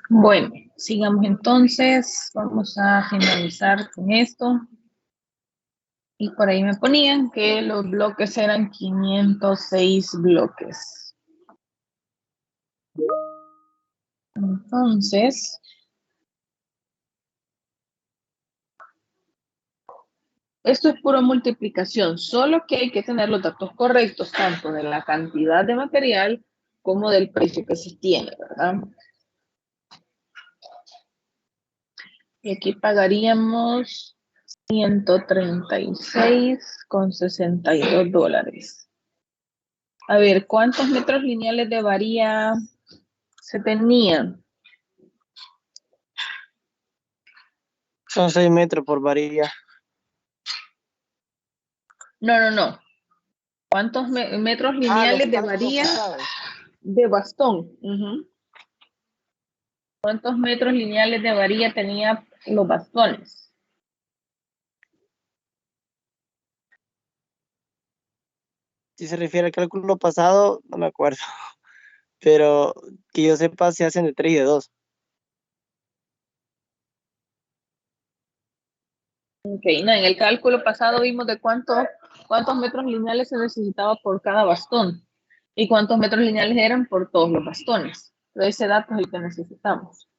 Bueno, sigamos entonces. Vamos a finalizar con esto. Y por ahí me ponían que los bloques eran 506 bloques. Entonces, esto es pura multiplicación, solo que hay que tener los datos correctos, tanto de la cantidad de material como del precio que se tiene, ¿verdad? Y aquí pagaríamos $136,62. A ver, ¿cuántos metros lineales de varilla se tenían? Son 6 metros por varilla. No. ¿Cuántos metros lineales de varilla de bastón? ¿Cuántos metros lineales de varilla tenía los bastones? Si se refiere al cálculo pasado, no me acuerdo. Pero que yo sepa, se hacen de 3 y de 2. Ok, no, en el cálculo pasado vimos de cuántos metros lineales se necesitaba por cada bastón y cuántos metros lineales eran por todos los bastones. Pero ese dato es el que necesitamos.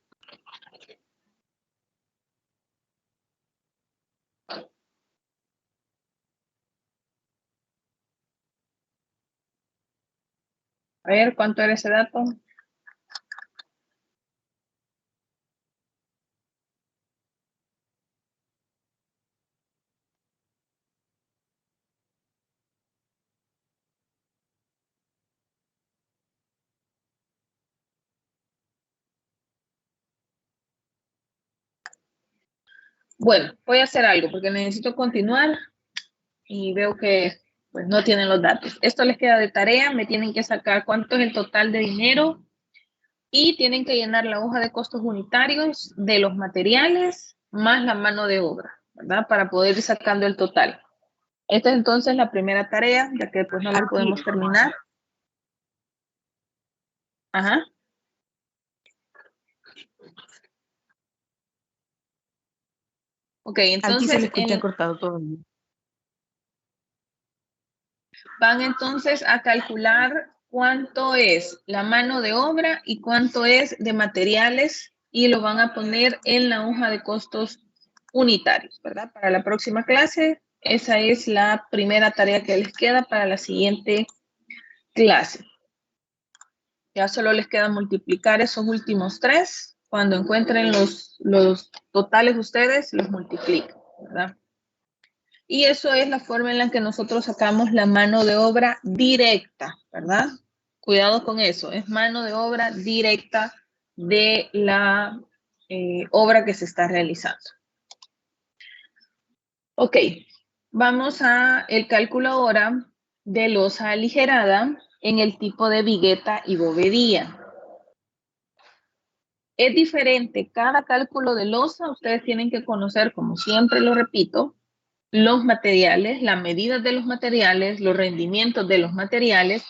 A ver, ¿cuánto era ese dato? Bueno, voy a hacer algo porque necesito continuar y veo que pues, no tienen los datos. Esto les queda de tarea, me tienen que sacar cuánto es el total de dinero y tienen que llenar la hoja de costos unitarios de los materiales más la mano de obra, ¿verdad? Para poder ir sacando el total. Esta es entonces la primera tarea, ya que pues no la podemos terminar. Ajá. Ok, entonces... Aquí se le escucha cortado todo. Van entonces a calcular cuánto es la mano de obra y cuánto es de materiales y lo van a poner en la hoja de costos unitarios, ¿verdad? Para la próxima clase, esa es la primera tarea que les queda para la siguiente clase. Ya solo les queda multiplicar esos últimos tres. Cuando encuentren los totales ustedes, los multiplican, ¿verdad? Y eso es la forma en la que nosotros sacamos la mano de obra directa, ¿verdad? Cuidado con eso, es mano de obra directa de la obra que se está realizando. Ok, vamos a el cálculo ahora de losa aligerada en el tipo de vigueta y bovedía. Es diferente cada cálculo de losa, ustedes tienen que conocer, como siempre lo repito, los materiales, la medida de los materiales, los rendimientos de los materiales,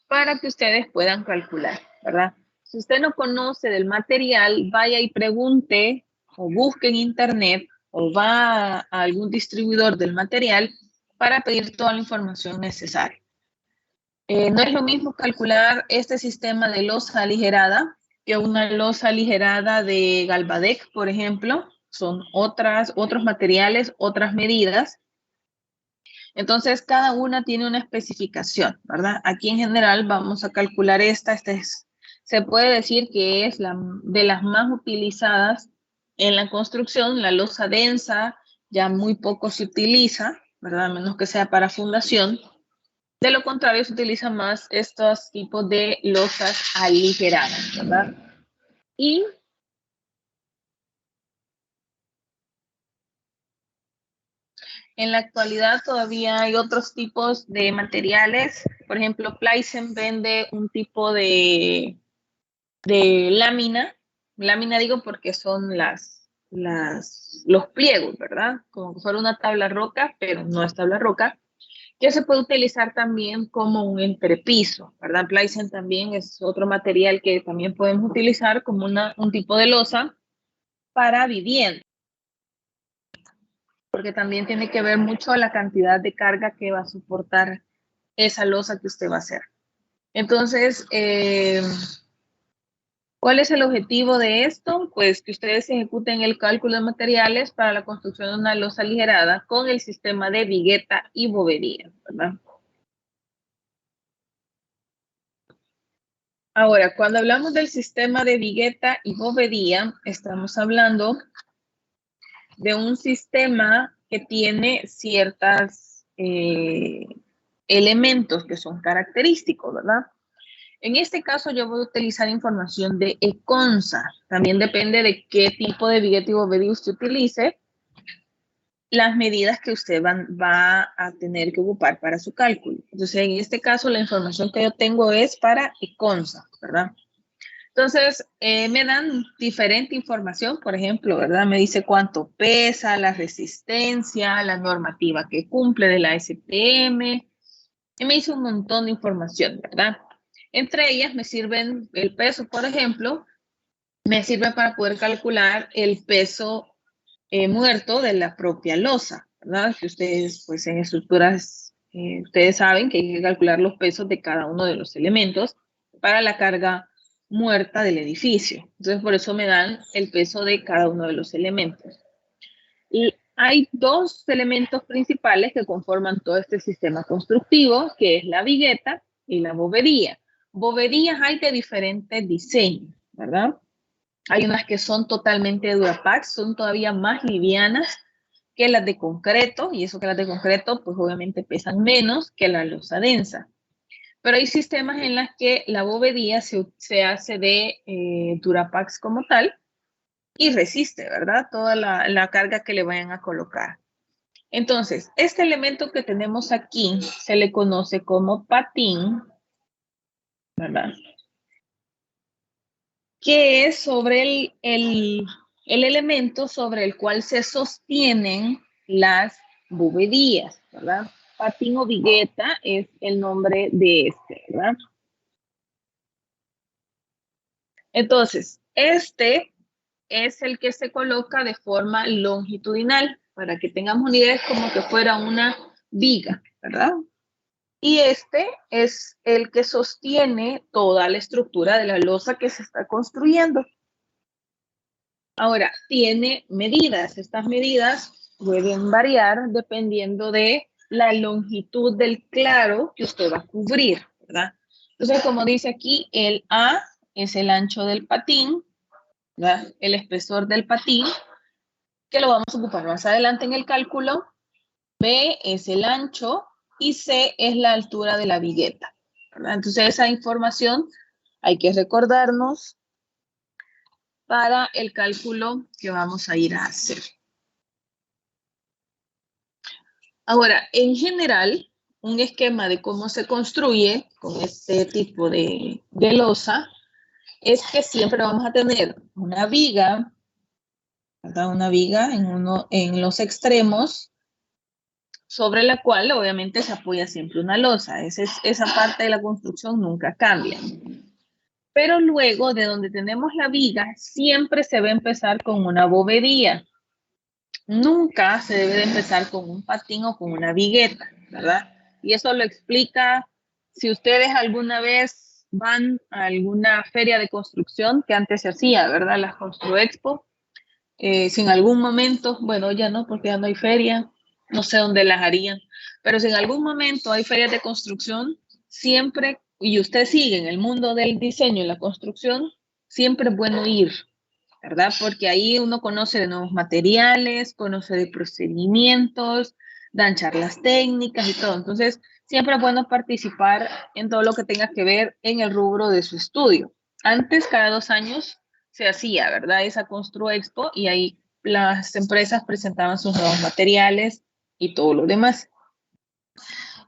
para que ustedes puedan calcular, ¿verdad? Si usted no conoce del material, vaya y pregunte o busque en internet o va a algún distribuidor del material para pedir toda la información necesaria. No es lo mismo calcular este sistema de losa aligerada que una losa aligerada de Galvadec, por ejemplo. Son otros materiales, otras medidas. Entonces, cada una tiene una especificación, ¿verdad? Aquí en general vamos a calcular se puede decir que es de las más utilizadas en la construcción, la losa densa, ya muy poco se utiliza, ¿verdad? A menos que sea para fundación. De lo contrario, se utilizan más estos tipos de losas aligeradas, ¿verdad? Y en la actualidad todavía hay otros tipos de materiales. Por ejemplo, Plysen vende un tipo de lámina. Lámina digo porque son los pliegos, ¿verdad? Como que fuera una tabla roca, pero no es tabla roca, que se puede utilizar también como un entrepiso, ¿verdad? Plysen también es otro material que también podemos utilizar como un tipo de losa para vivienda, porque también tiene que ver mucho la cantidad de carga que va a soportar esa losa que usted va a hacer. Entonces, ¿cuál es el objetivo de esto? Pues que ustedes ejecuten el cálculo de materiales para la construcción de una losa aligerada con el sistema de vigueta y bovedía, ¿verdad? Ahora, cuando hablamos del sistema de vigueta y bovedía, estamos hablando de un sistema que tiene ciertos elementos que son característicos, ¿verdad? En este caso yo voy a utilizar información de ECONSA. También depende de qué tipo de vigueta y bovedía usted utilice, las medidas que usted va a tener que ocupar para su cálculo. Entonces, en este caso, la información que yo tengo es para ECONSA, ¿verdad? Entonces, me dan diferente información, por ejemplo, ¿verdad? Me dice cuánto pesa, la resistencia, la normativa que cumple de la STM, y me dice un montón de información, ¿verdad? Entre ellas me sirven el peso, por ejemplo, me sirve para poder calcular el peso muerto de la propia losa, ¿verdad? Que ustedes, pues en estructuras, ustedes saben que hay que calcular los pesos de cada uno de los elementos para la carga muerta del edificio. Entonces, por eso me dan el peso de cada uno de los elementos. Y hay dos elementos principales que conforman todo este sistema constructivo, que es la vigueta y la bovedía. Bovedías hay de diferentes diseños, ¿verdad? Hay unas que son totalmente Durapax, son todavía más livianas que las de concreto, y eso que las de concreto, pues obviamente pesan menos que la losa densa. Pero hay sistemas en los que la bovedía se hace de Durapax como tal y resiste, ¿verdad? Toda la carga que le vayan a colocar. Entonces, este elemento que tenemos aquí se le conoce como patín, ¿verdad? Que es sobre el elemento sobre el cual se sostienen las bovedías, ¿verdad? Patín o vigueta es el nombre de este, ¿verdad? Entonces, este es el que se coloca de forma longitudinal, para que tengamos una idea, es como que fuera una viga, ¿verdad? Y este es el que sostiene toda la estructura de la losa que se está construyendo. Ahora, tiene medidas. Estas medidas pueden variar dependiendo de la longitud del claro que usted va a cubrir, ¿verdad? Entonces, como dice aquí, el A es el ancho del patín, ¿verdad? El espesor del patín, que lo vamos a ocupar más adelante en el cálculo. B es el ancho y C es la altura de la vigueta, ¿verdad? Entonces, esa información hay que recordarnos para el cálculo que vamos a ir a hacer. Ahora, en general, un esquema de cómo se construye con este tipo de losa es que siempre vamos a tener una viga, ¿verdad? Una viga en los extremos sobre la cual obviamente se apoya siempre una losa. Esa parte de la construcción nunca cambia. Pero luego de donde tenemos la viga, siempre se va a empezar con una bovedía. Nunca se debe de empezar con un patín o con una vigueta, ¿verdad? Y eso lo explica si ustedes alguna vez van a alguna feria de construcción que antes se hacía, ¿verdad? Las Construexpo. Si en algún momento, bueno, ya no, porque ya no hay feria, no sé dónde las harían, pero si en algún momento hay ferias de construcción, siempre, y usted sigue en el mundo del diseño y la construcción, siempre es bueno ir, ¿verdad? Porque ahí uno conoce de nuevos materiales, conoce de procedimientos, dan charlas técnicas y todo. Entonces, siempre es bueno participar en todo lo que tenga que ver en el rubro de su estudio. Antes, cada 2 años, se hacía, ¿verdad? Esa Construexpo y ahí las empresas presentaban sus nuevos materiales y todo lo demás.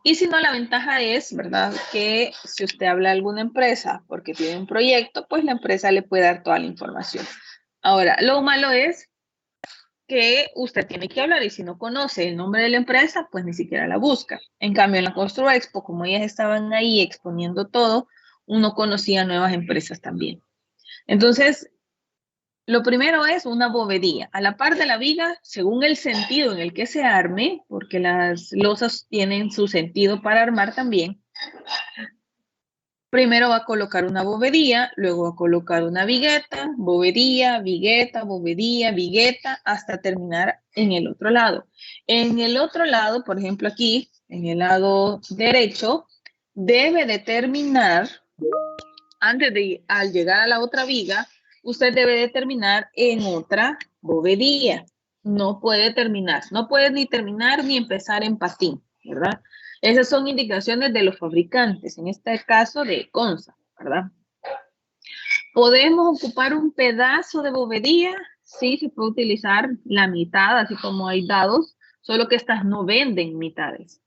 Y si no, la ventaja es, ¿verdad? Que si usted habla a alguna empresa porque tiene un proyecto, pues la empresa le puede dar toda la información. Ahora, lo malo es que usted tiene que hablar, y si no conoce el nombre de la empresa, pues ni siquiera la busca. En cambio, en la Constru Expo, como ellas estaban ahí exponiendo todo, uno conocía nuevas empresas también. Entonces, lo primero es una bovedía, a la par de la viga, según el sentido en el que se arme, porque las losas tienen su sentido para armar también. Primero va a colocar una bovedía, luego va a colocar una vigueta, bovedía, vigueta, hasta terminar en el otro lado. En el otro lado, por ejemplo aquí, en el lado derecho, debe de terminar, al llegar a la otra viga, usted debe de terminar en otra bovedía. No puede terminar, no puede ni terminar ni empezar en patín, ¿verdad? Esas son indicaciones de los fabricantes, en este caso de Consa, ¿verdad? ¿Podemos ocupar un pedazo de bovedía? Sí, se puede utilizar la mitad, así como hay dados, solo que estas no venden mitades,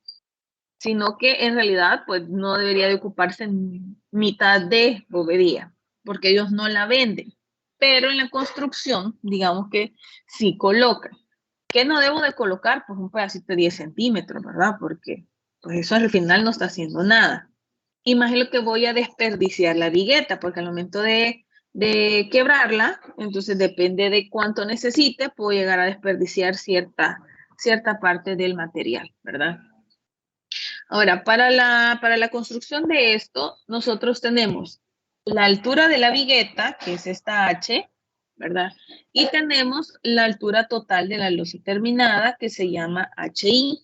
sino que en realidad pues no debería de ocuparse en mitad de bovedía, porque ellos no la venden. Pero en la construcción, digamos que sí colocan. ¿Qué no debo de colocar? Pues un pedacito de 10 centímetros, ¿verdad? Porque pues eso al final no está haciendo nada. Imagino que voy a desperdiciar la vigueta, porque al momento de quebrarla, entonces depende de cuánto necesite, puedo llegar a desperdiciar cierta parte del material, ¿verdad? Ahora, para la construcción de esto, nosotros tenemos la altura de la vigueta, que es esta H, ¿verdad? Y tenemos la altura total de la losa terminada, que se llama HI.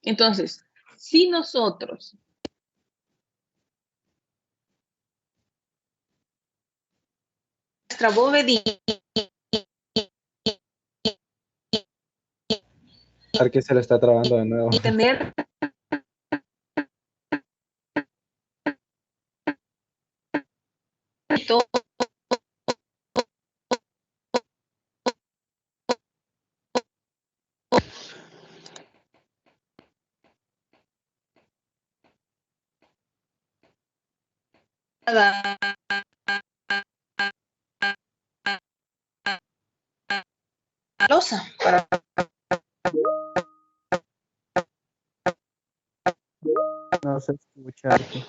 Entonces, si nosotros nuestra bovedía Que se le está trabando de nuevo. y tener todo la losa para No sé escucharte.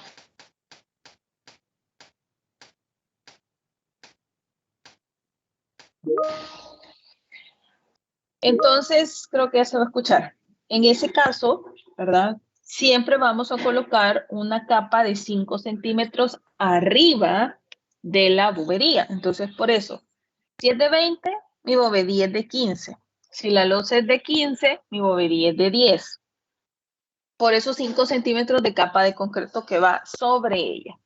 Entonces, creo que ya se va a escuchar. En ese caso, ¿verdad? Siempre vamos a colocar una capa de 5 centímetros arriba de la bobería. Entonces, por eso, si es de 20, mi bobería es de 15. Si la losa es de 15, mi bobería es de 10. Por esos 5 centímetros de capa de concreto que va sobre ella.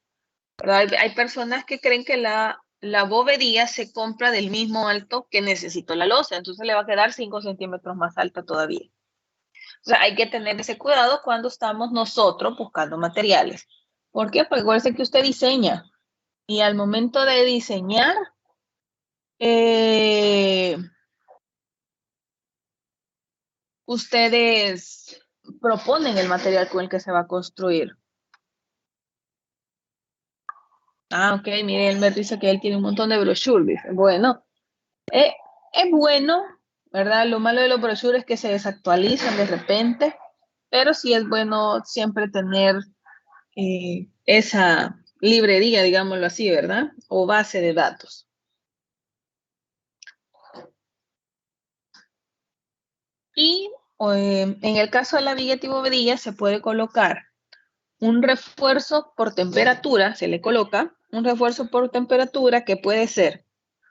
Hay personas que creen que la bovedía se compra del mismo alto que necesito la losa, entonces le va a quedar 5 centímetros más alta todavía. O sea, hay que tener ese cuidado cuando estamos nosotros buscando materiales. ¿Por qué? Porque acuérdense que usted diseña y al momento de diseñar, ustedes proponen el material con el que se va a construir. Ah, ok, mire, él me dice que él tiene un montón de brochures. Bueno, es bueno, ¿verdad? Lo malo de los brochures es que se desactualizan de repente, pero sí es bueno siempre tener esa librería, digámoslo así, ¿verdad? O base de datos. Y en el caso de la vigueta y bovedilla se puede colocar un refuerzo por temperatura, se le coloca un refuerzo por temperatura que puede ser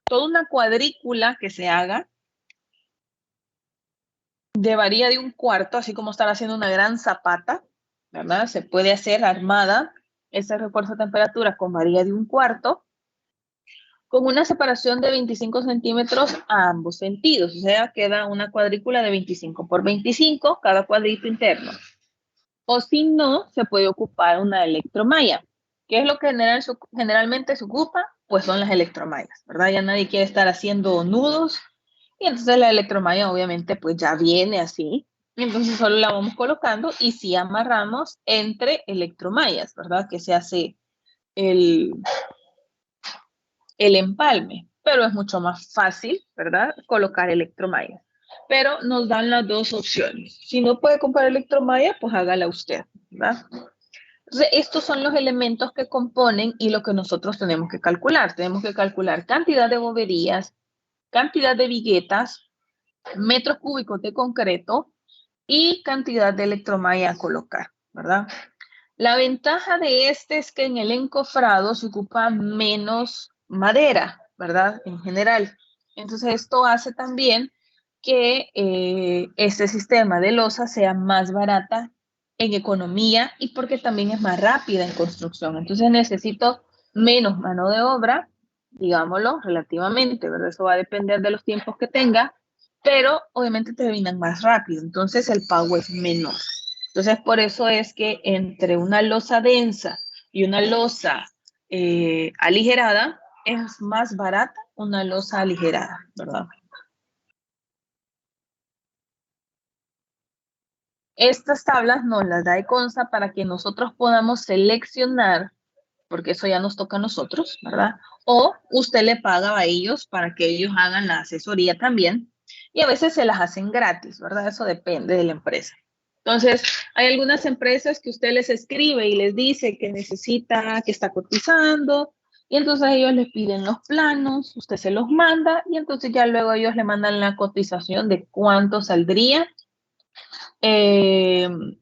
toda una cuadrícula que se haga de varilla de 1/4, así como estar haciendo una gran zapata, ¿verdad? Se puede hacer armada ese refuerzo de temperatura con varilla de 1/4, con una separación de 25 centímetros a ambos sentidos, o sea, queda una cuadrícula de 25 por 25 cada cuadrito interno. O si no, se puede ocupar una electromalla. ¿Qué es lo que generalmente se ocupa? Pues son las electromallas, ¿verdad? Ya nadie quiere estar haciendo nudos, y entonces la electromalla obviamente pues ya viene así. Entonces solo la vamos colocando y si amarramos entre electromallas, ¿verdad? Que se hace el empalme. pero es mucho más fácil, ¿verdad? Colocar electromallas. Pero nos dan las dos opciones. Si no puede comprar electromalla, pues hágala usted, ¿verdad? Entonces, estos son los elementos que componen y lo que nosotros tenemos que calcular. Tenemos que calcular cantidad de boberías, cantidad de viguetas, metros cúbicos de concreto y cantidad de electromalla a colocar, ¿verdad? La ventaja de este es que en el encofrado se ocupa menos madera, ¿verdad? En general. Entonces, esto hace también que este sistema de losa sea más barata en economía y porque también es más rápida en construcción. Entonces, necesito menos mano de obra, digámoslo, relativamente, ¿verdad? Eso va a depender de los tiempos que tenga, pero obviamente terminan más rápido. Entonces, el pago es menor. Entonces, por eso es que entre una losa densa y una losa aligerada, es más barata una losa aligerada, ¿verdad? Estas tablas nos las da Econsa para que nosotros podamos seleccionar, porque eso ya nos toca a nosotros, ¿verdad? O usted le paga a ellos para que ellos hagan la asesoría también, y a veces se las hacen gratis, ¿verdad? Eso depende de la empresa. Entonces, hay algunas empresas que usted les escribe y les dice que necesita, que está cotizando, y entonces ellos les piden los planos, usted se los manda, y entonces ya luego ellos le mandan la cotización de cuánto saldría el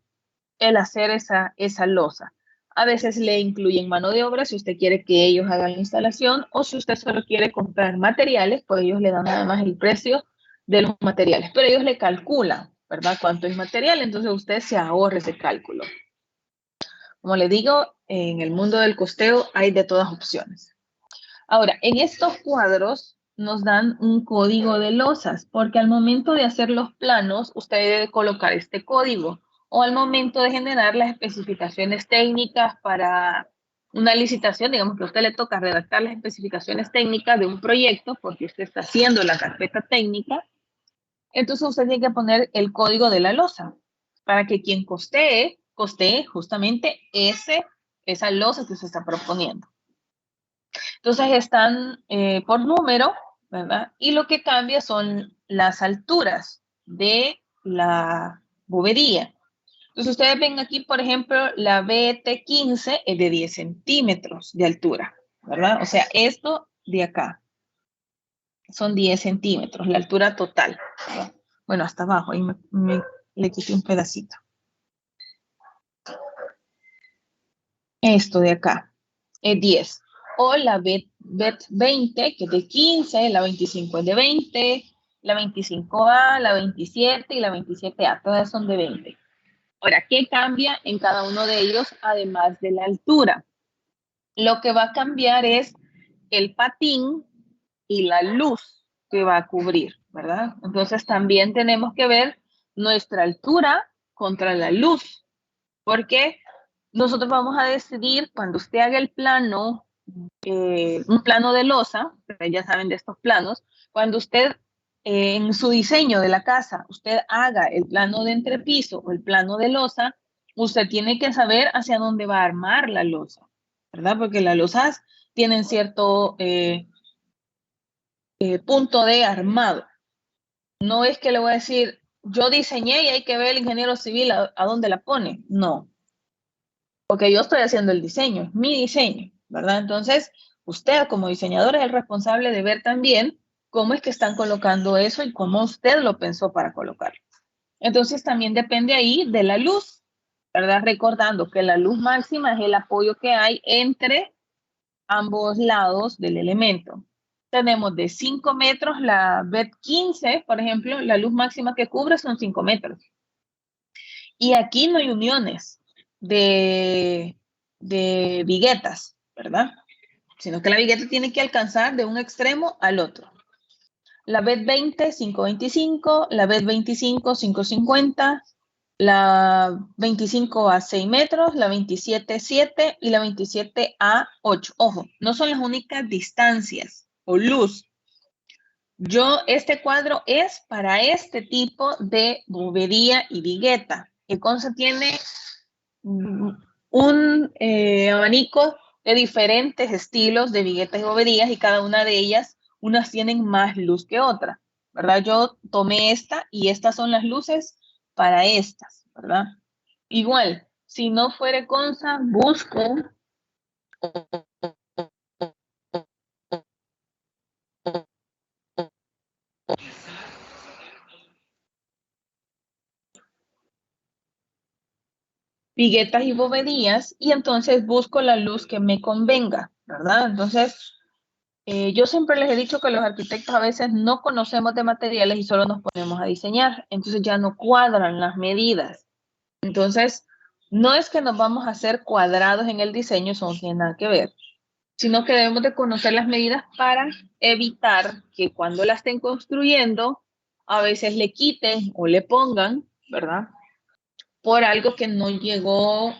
hacer esa losa. A veces le incluyen mano de obra si usted quiere que ellos hagan la instalación, o si usted solo quiere comprar materiales, pues ellos le dan nada más el precio de los materiales, pero ellos le calculan, ¿verdad? Cuánto es material, entonces usted se ahorra ese cálculo. Como le digo, en el mundo del costeo hay de todas opciones. Ahora, en estos cuadros nos dan un código de losas, porque al momento de hacer los planos, usted debe colocar este código, o al momento de generar las especificaciones técnicas para una licitación, digamos que a usted le toca redactar las especificaciones técnicas de un proyecto, porque usted está haciendo la carpeta técnica, entonces usted tiene que poner el código de la losa, para que quien costee justamente esa losa que usted está proponiendo. Entonces están por número, ¿verdad? Y lo que cambia son las alturas de la bobería. Entonces ustedes ven aquí, por ejemplo, la BT15 es de 10 centímetros de altura, ¿verdad? O sea, esto de acá son 10 centímetros, la altura total, ¿verdad? Bueno, hasta abajo, ahí le quité un pedacito. Esto de acá es 10. O la BET20, que es de 15, la 25 es de 20, la 25A, la 27 y la 27A, todas son de 20. Ahora, ¿qué cambia en cada uno de ellos además de la altura? Lo que va a cambiar es el patín y la luz que va a cubrir, ¿verdad? Entonces también tenemos que ver nuestra altura contra la luz, porque nosotros vamos a decidir cuando usted haga el plano, un plano de losa, ya saben de estos planos, cuando usted en su diseño de la casa, usted haga el plano de entrepiso o el plano de losa, usted tiene que saber hacia dónde va a armar la losa, ¿verdad? Porque las losas tienen cierto punto de armado. No es que le voy a decir, yo diseñé y hay que ver el ingeniero civil a dónde la pone. No, porque yo estoy haciendo el diseño, es mi diseño, ¿verdad? Entonces, usted como diseñador es el responsable de ver también cómo es que están colocando eso y cómo usted lo pensó para colocarlo. Entonces, también depende ahí de la luz, ¿verdad? Recordando que la luz máxima es el apoyo que hay entre ambos lados del elemento. Tenemos de 5 metros la BET15, por ejemplo, la luz máxima que cubre son 5 metros. Y aquí no hay uniones de viguetas, ¿verdad? Sino que la vigueta tiene que alcanzar de un extremo al otro. La BET20, 525, la BET25, 550, la 25 a 6 metros, la 27, 7 y la 27 a 8. Ojo, no son las únicas distancias o luz. Este cuadro es para este tipo de bobería y vigueta. Econsa tiene un abanico de diferentes estilos de viguetas y boberías y cada una de ellas unas tienen más luz que otras, ¿verdad? Yo tomé esta y estas son las luces para estas, ¿verdad? Igual, si no fuere Consa, busco viguetas y bovedías y entonces busco la luz que me convenga, ¿verdad? Entonces, yo siempre les he dicho que los arquitectos a veces no conocemos de materiales y solo nos ponemos a diseñar, entonces ya no cuadran las medidas. Entonces, no es que nos vamos a hacer cuadrados en el diseño, eso no tiene nada que ver, sino que debemos de conocer las medidas para evitar que cuando la estén construyendo, a veces le quiten o le pongan, ¿verdad? Por algo que no llegó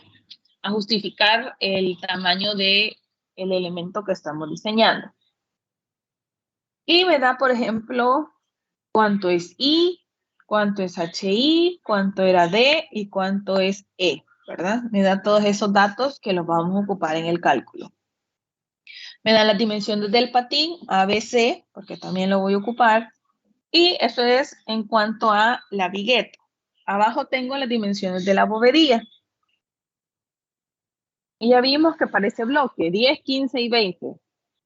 a justificar el tamaño del elemento que estamos diseñando. Y me da, por ejemplo, cuánto es I, cuánto es HI, cuánto era D y cuánto es E, ¿verdad? Me da todos esos datos que los vamos a ocupar en el cálculo. Me dan las dimensiones del patín, ABC, porque también lo voy a ocupar. Y eso es en cuanto a la vigueta. Abajo tengo las dimensiones de la bovedía. Y ya vimos que para ese bloque, 10, 15 y 20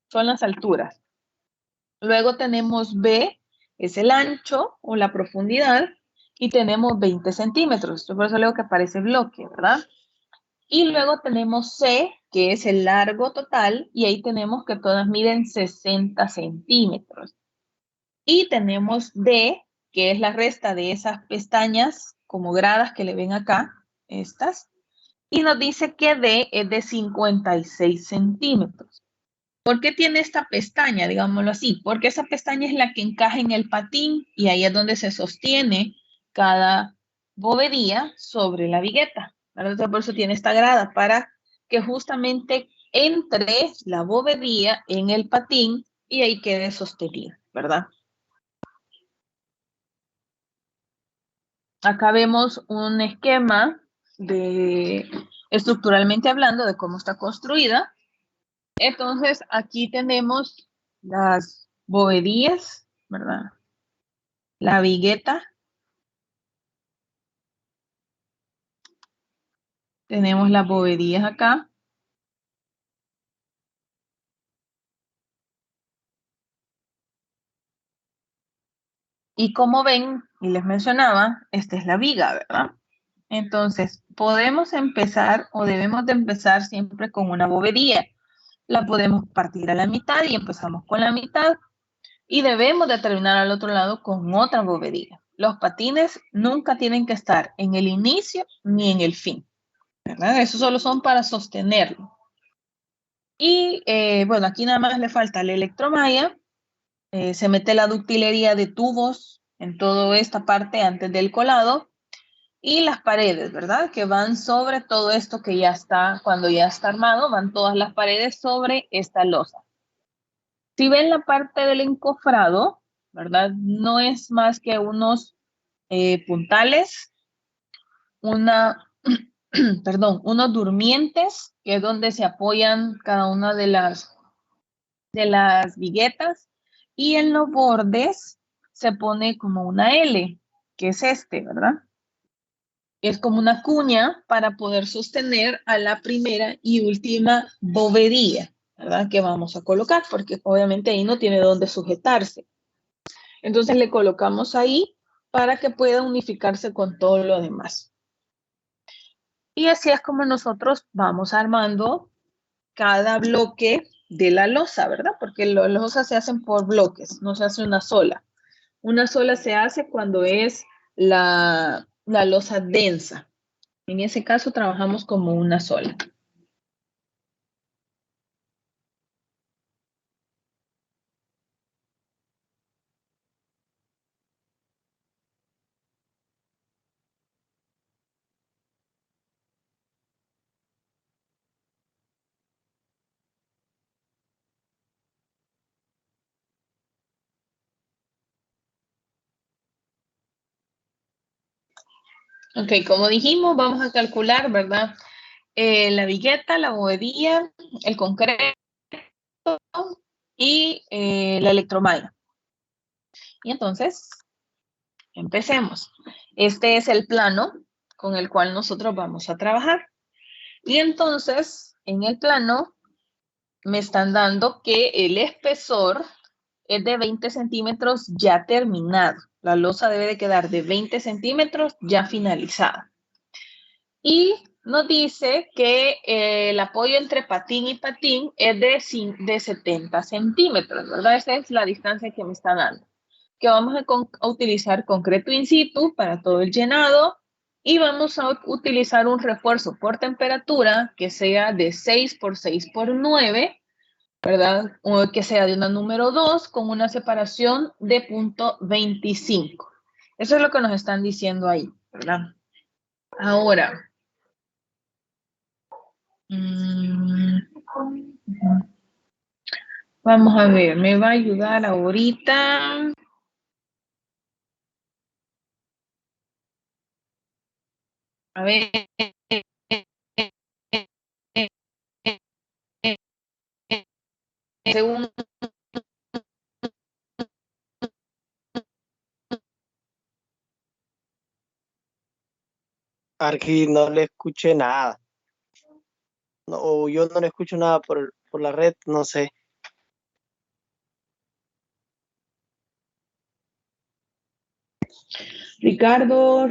son las alturas. Luego tenemos B, es el ancho o la profundidad, y tenemos 20 centímetros. Yo por eso leo que aparece bloque, ¿verdad? Y luego tenemos C, que es el largo total, y ahí tenemos que todas miden 60 centímetros. Y tenemos D, que es la resta de esas pestañas como gradas que le ven acá, estas, y nos dice que D es de 56 centímetros. ¿Por qué tiene esta pestaña, digámoslo así? Porque esa pestaña es la que encaja en el patín y ahí es donde se sostiene cada bovedía sobre la vigueta. Entonces, por eso tiene esta grada, para que justamente entre la bovedía en el patín y ahí quede sostenida, ¿verdad? Acá vemos un esquema de, estructuralmente hablando, de cómo está construida. Entonces, aquí tenemos las bovedías, ¿verdad? La vigueta. Tenemos las bovedías acá. Y como ven, y les mencionaba, esta es la viga, ¿verdad? Entonces, podemos empezar o debemos de empezar siempre con una bovedía. La podemos partir a la mitad y empezamos con la mitad. Y debemos de terminar al otro lado con otra bovedía. Los patines nunca tienen que estar en el inicio ni en el fin, ¿verdad? Esos solo son para sostenerlo. Y bueno, aquí nada más le falta la electromalla. Se mete la ductilería de tubos en toda esta parte antes del colado. Y las paredes, ¿verdad? Que van sobre todo esto que ya está, cuando ya está armado, van todas las paredes sobre esta losa. Si ven la parte del encofrado, ¿verdad? No es más que unos puntales, unos durmientes, que es donde se apoyan cada una de las viguetas, y en los bordes se pone como una L, que es este, ¿verdad? Es como una cuña para poder sostener a la primera y última bovedía, ¿verdad? Que vamos a colocar, porque obviamente ahí no tiene dónde sujetarse. Entonces le colocamos ahí para que pueda unificarse con todo lo demás. Y así es como nosotros vamos armando cada bloque de la losa, ¿verdad? Porque las losas se hacen por bloques, no se hace una sola. Una sola se hace cuando es la losa densa. En ese caso trabajamos como una sola. Ok, como dijimos, vamos a calcular, ¿verdad? La vigueta, la bovedía, el concreto y la electromalla. Y entonces, empecemos. Este es el plano con el cual nosotros vamos a trabajar. Y entonces, en el plano, me están dando que el espesor es de 20 centímetros ya terminado. La losa debe de quedar de 20 centímetros ya finalizada. Y nos dice que el apoyo entre patín y patín es de 70 centímetros, ¿verdad? Esa es la distancia que me está dando. Que vamos a utilizar concreto in situ para todo el llenado y vamos a utilizar un refuerzo por temperatura que sea de 6 por 6 por 9, ¿verdad? O que sea de una número 2 con una separación de 0.25. Eso es lo que nos están diciendo ahí, ¿verdad? Ahora, vamos a ver, me va a ayudar ahorita. A ver. Según Aquí no le escuché nada. No, o yo no le escucho nada por la red, no sé. Ricardo.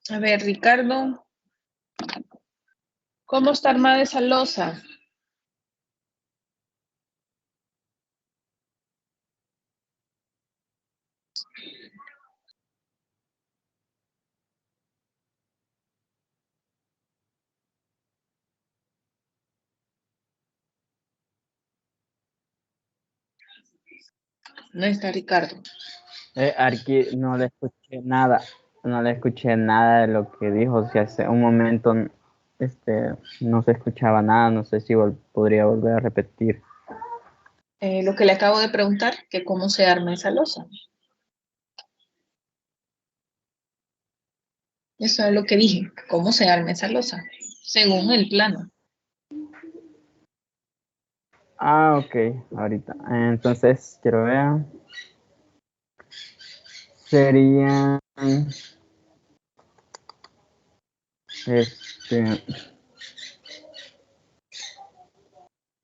A ver, Ricardo, ¿cómo está armada esa losa? No está Ricardo. Arqui, no le escuché nada de lo que dijo. O sea, hace un momento no se escuchaba nada. No sé si podría volver a repetir. Lo que le acabo de preguntar, que cómo se arma esa losa. Eso es lo que dije, cómo se arma esa losa, según el plano. Ah, ok, ahorita. Entonces, quiero ver. Sería...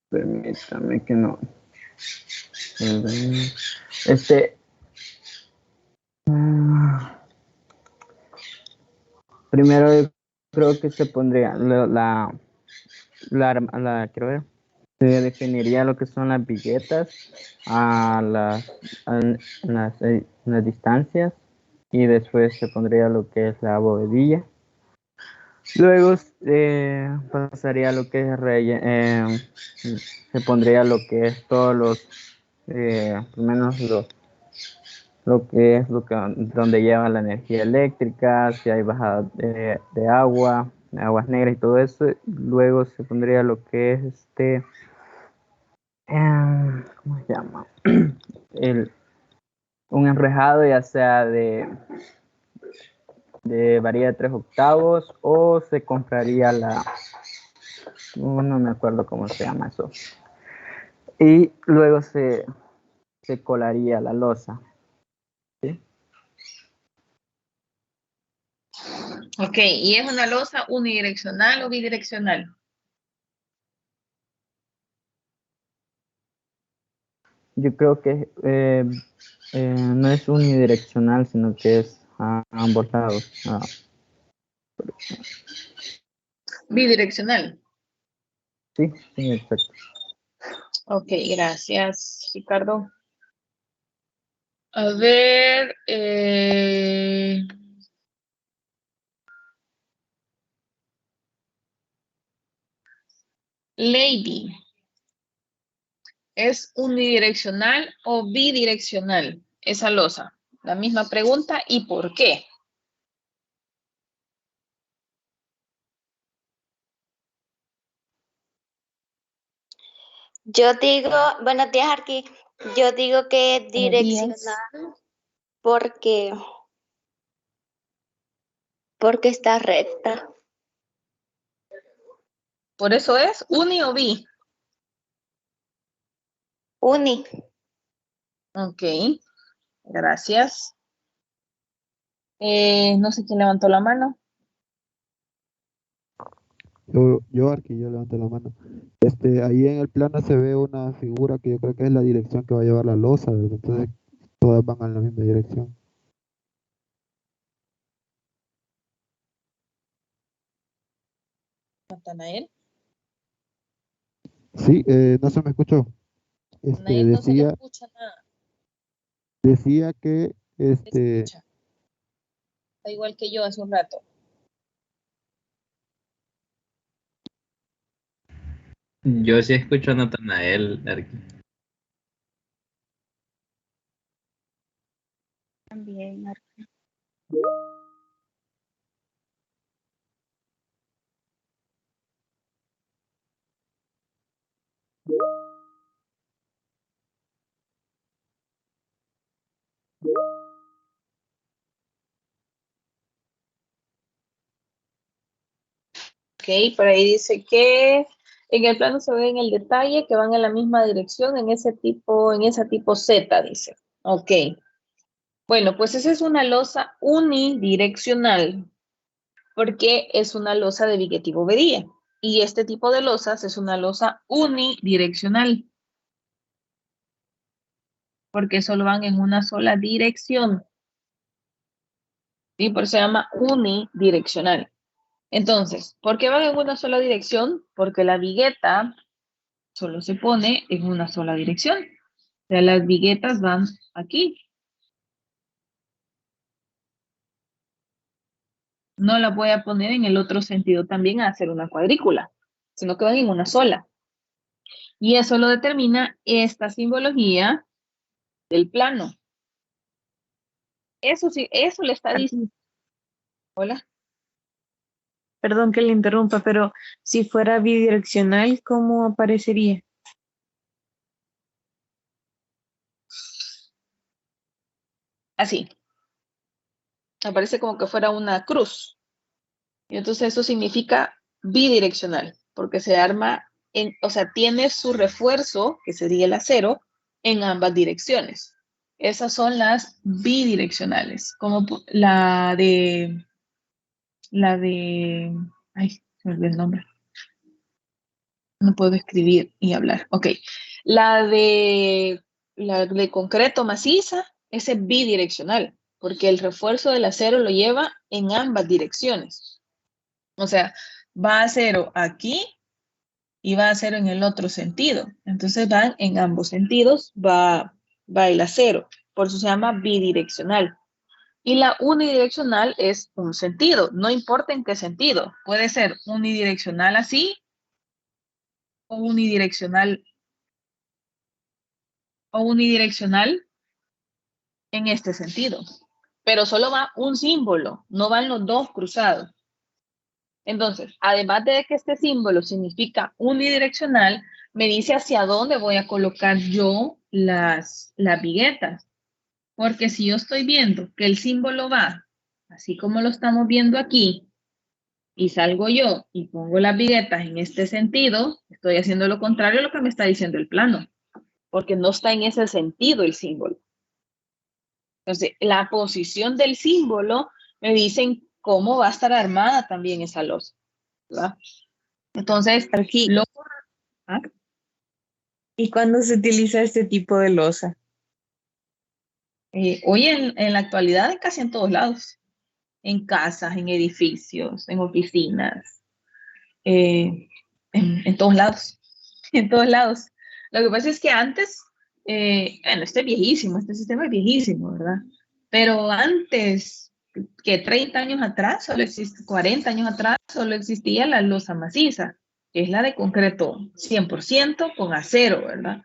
Permítame que no. Primero yo creo que se pondría quiero ver. Se definiría lo que son las viguetas en las distancias, y después se pondría lo que es la bovedilla. Luego pasaría a lo que es se pondría lo que es todos los, menos lo que es donde lleva la energía eléctrica, si hay bajada de agua, aguas negras y todo eso. Luego se pondría lo que es ¿cómo se llama? Un enrejado, ya sea de varilla de 3/8, o se compraría no me acuerdo cómo se llama eso. Y luego se colaría la losa. ¿Sí? Ok, ¿y es una losa unidireccional o bidireccional? Yo creo que no es unidireccional, sino que es a ambos lados. Bidireccional. Sí, sí, exacto. Ok, gracias, Ricardo. A ver, Lady, ¿es unidireccional o bidireccional esa losa? La misma pregunta, ¿y por qué? Yo digo, buenos días, Arqui. Yo digo que es Buenos días. direccional porque está recta. ¿Por eso es uni o bi? Uni. Ok, gracias. No sé quién levantó la mano. Arqui, yo levanto la mano. Ahí en el plano se ve una figura que yo creo que es la dirección que va a llevar la losa, ¿verdad? Entonces todas van en la misma dirección. Natanael. Sí, no se me escuchó. Natanael, no se le escucha nada. Decía que Se escucha. Está igual que yo hace un rato. Yo sí escucho a Natanael, Arqui. También. Ok, por ahí dice que en el plano se ve en el detalle que van en la misma dirección, en esa tipo Z, dice. Ok. Bueno, pues esa es una losa unidireccional, porque es una losa de Vigetti Bobedilla. Y este tipo de losas es una losa unidireccional, porque solo van en una sola dirección. ¿Sí? Por eso se llama unidireccional. Entonces, ¿por qué van en una sola dirección? Porque la vigueta solo se pone en una sola dirección. O sea, las viguetas van aquí. No la voy a poner en el otro sentido también a hacer una cuadrícula, sino que van en una sola. Y eso lo determina esta simbología del plano. Eso sí, eso le está diciendo. Hola. Perdón que le interrumpa, pero si fuera bidireccional, ¿cómo aparecería? Así. Aparece como que fuera una cruz. Y entonces eso significa bidireccional, porque se arma o sea, tiene su refuerzo, que sería el acero, en ambas direcciones. Esas son las bidireccionales, como ay, se me olvidó el nombre. No puedo escribir y hablar. Ok. La de concreto maciza, ese es bidireccional, porque el refuerzo del acero lo lleva en ambas direcciones. O sea, va acero aquí y va acero en el otro sentido. Entonces van en ambos sentidos, va el acero. Por eso se llama bidireccional. Y la unidireccional es un sentido, no importa en qué sentido. Puede ser unidireccional así o unidireccional en este sentido. Pero solo va un símbolo, no van los dos cruzados. Entonces, además de que este símbolo significa unidireccional, me dice hacia dónde voy a colocar yo las viguetas. Porque si yo estoy viendo que el símbolo va, así como lo estamos viendo aquí, y salgo yo y pongo las viguetas en este sentido, estoy haciendo lo contrario a lo que me está diciendo el plano, porque no está en ese sentido el símbolo. Entonces, la posición del símbolo me dicen cómo va a estar armada también esa losa, ¿verdad? Entonces, Aquí. ¿Ah? ¿Y cuándo se utiliza este tipo de losa? Hoy en la actualidad casi en todos lados, en casas, en edificios, en oficinas, en todos lados, en todos lados. Lo que pasa es que antes, bueno, este es viejísimo, este sistema es viejísimo, ¿verdad? Pero antes, que 30 años atrás, 40 años atrás, solo existía la losa maciza, que es la de concreto 100% con acero, ¿verdad?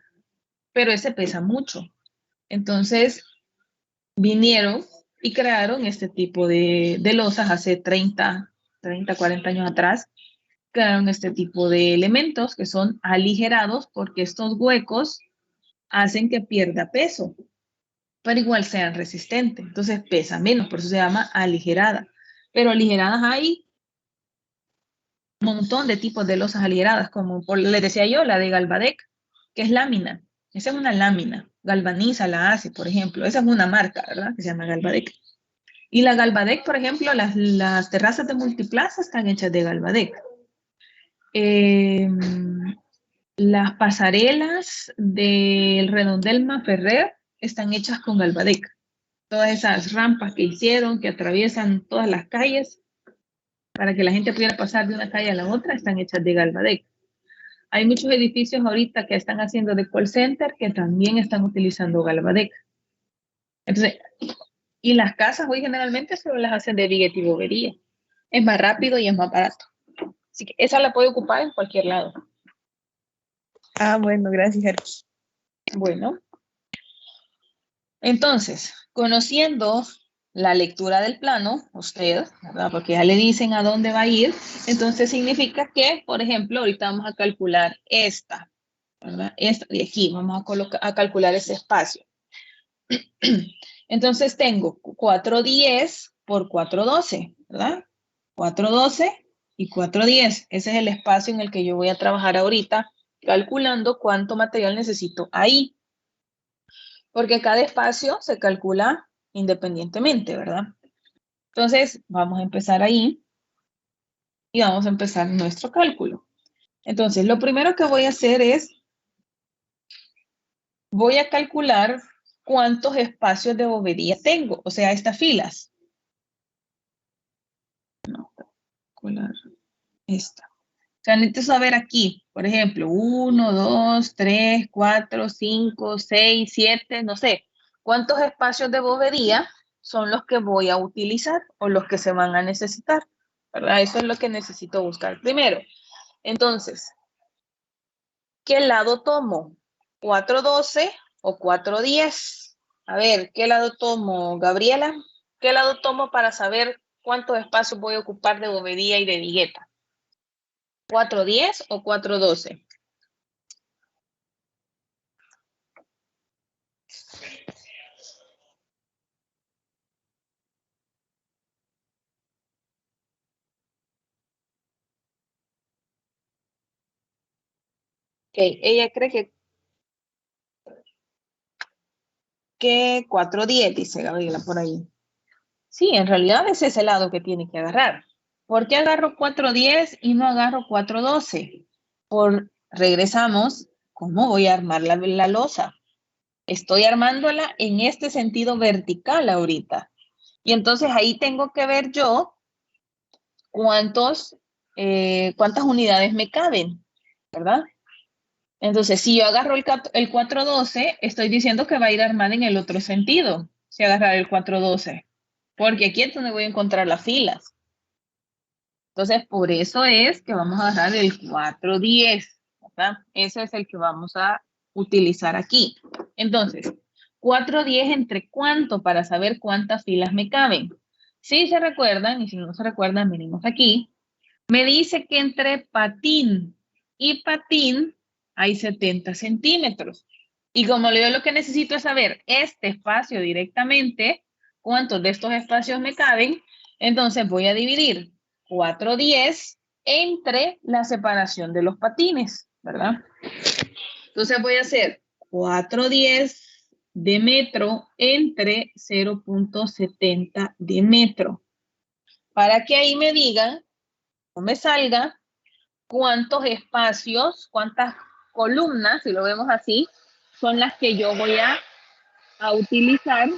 Pero ese pesa mucho. Entonces, vinieron y crearon este tipo de losas hace 30, 40 años atrás. Crearon este tipo de elementos que son aligerados porque estos huecos hacen que pierda peso, pero igual sean resistentes. Entonces pesa menos, por eso se llama aligerada. Pero aligeradas hay un montón de tipos de losas aligeradas, como les decía yo, la de Galvadec, que es lámina. Esa es una lámina. Galvaniza la hace, por ejemplo. Esa es una marca, ¿verdad? Que se llama Galvadec. Y la Galvadec, por ejemplo, las terrazas de multiplaza están hechas de Galvadec. Las pasarelas del Redondel Maferrer están hechas con Galvadec. Todas esas rampas que hicieron, que atraviesan todas las calles, para que la gente pudiera pasar de una calle a la otra, están hechas de Galvadec. Hay muchos edificios ahorita que están haciendo de call center que también están utilizando Galvadec. Entonces, y las casas hoy generalmente solo las hacen de vigueta y bobería. Es más rápido y es más barato. Así que esa la puede ocupar en cualquier lado. Ah, bueno, gracias, Arqui. Bueno, entonces, conociendo la lectura del plano, usted, ¿verdad? Porque ya le dicen a dónde va a ir, entonces significa que, por ejemplo, ahorita vamos a calcular esta, ¿verdad? Esta de aquí, vamos a calcular ese espacio. Entonces tengo 410 por 412, ¿verdad? 412 y 410. Ese es el espacio en el que yo voy a trabajar ahorita, calculando cuánto material necesito ahí. Porque cada espacio se calcula independientemente, ¿verdad? Entonces, vamos a empezar ahí y vamos a empezar nuestro cálculo. Entonces, lo primero que voy a hacer es, voy a calcular cuántos espacios de bobería tengo, o sea, estas filas. No, calcular esta. O sea, necesito saber aquí, por ejemplo, 1, 2, 3, 4, 5, 6, 7, no sé, cuántos espacios de bobería son los que voy a utilizar o los que se van a necesitar, ¿verdad? Eso es lo que necesito buscar primero. Entonces, ¿qué lado tomo? ¿412 o 410? A ver, ¿qué lado tomo, Gabriela? ¿Qué lado tomo para saber cuántos espacios voy a ocupar de bobería y de vigueta? ¿410 o 412? Ok, ella cree que 410, dice Gabriela por ahí. Sí, en realidad es ese lado que tiene que agarrar. ¿Por qué agarro 410 y no agarro 412? Regresamos, ¿cómo voy a armar la losa? Estoy armándola en este sentido vertical ahorita. Y entonces ahí tengo que ver yo cuántas unidades me caben, ¿verdad? Entonces, si yo agarro el 412, estoy diciendo que va a ir armada en el otro sentido, si agarrar el 412, porque aquí es donde voy a encontrar las filas. Entonces, por eso es que vamos a agarrar el 410, ¿verdad? Ese es el que vamos a utilizar aquí. Entonces, 410 entre cuánto para saber cuántas filas me caben. Si se recuerdan, y si no se recuerdan, venimos aquí. Me dice que entre patín y patín hay 70 centímetros. Y como yo lo que necesito es saber este espacio directamente, cuántos de estos espacios me caben, entonces voy a dividir 4/10 entre la separación de los patines, ¿verdad? Entonces voy a hacer 4/10 de metro entre 0.70 de metro. Para que ahí me digan, o me salga, cuántos espacios, cuántas columnas, si lo vemos así, son las que yo voy a utilizar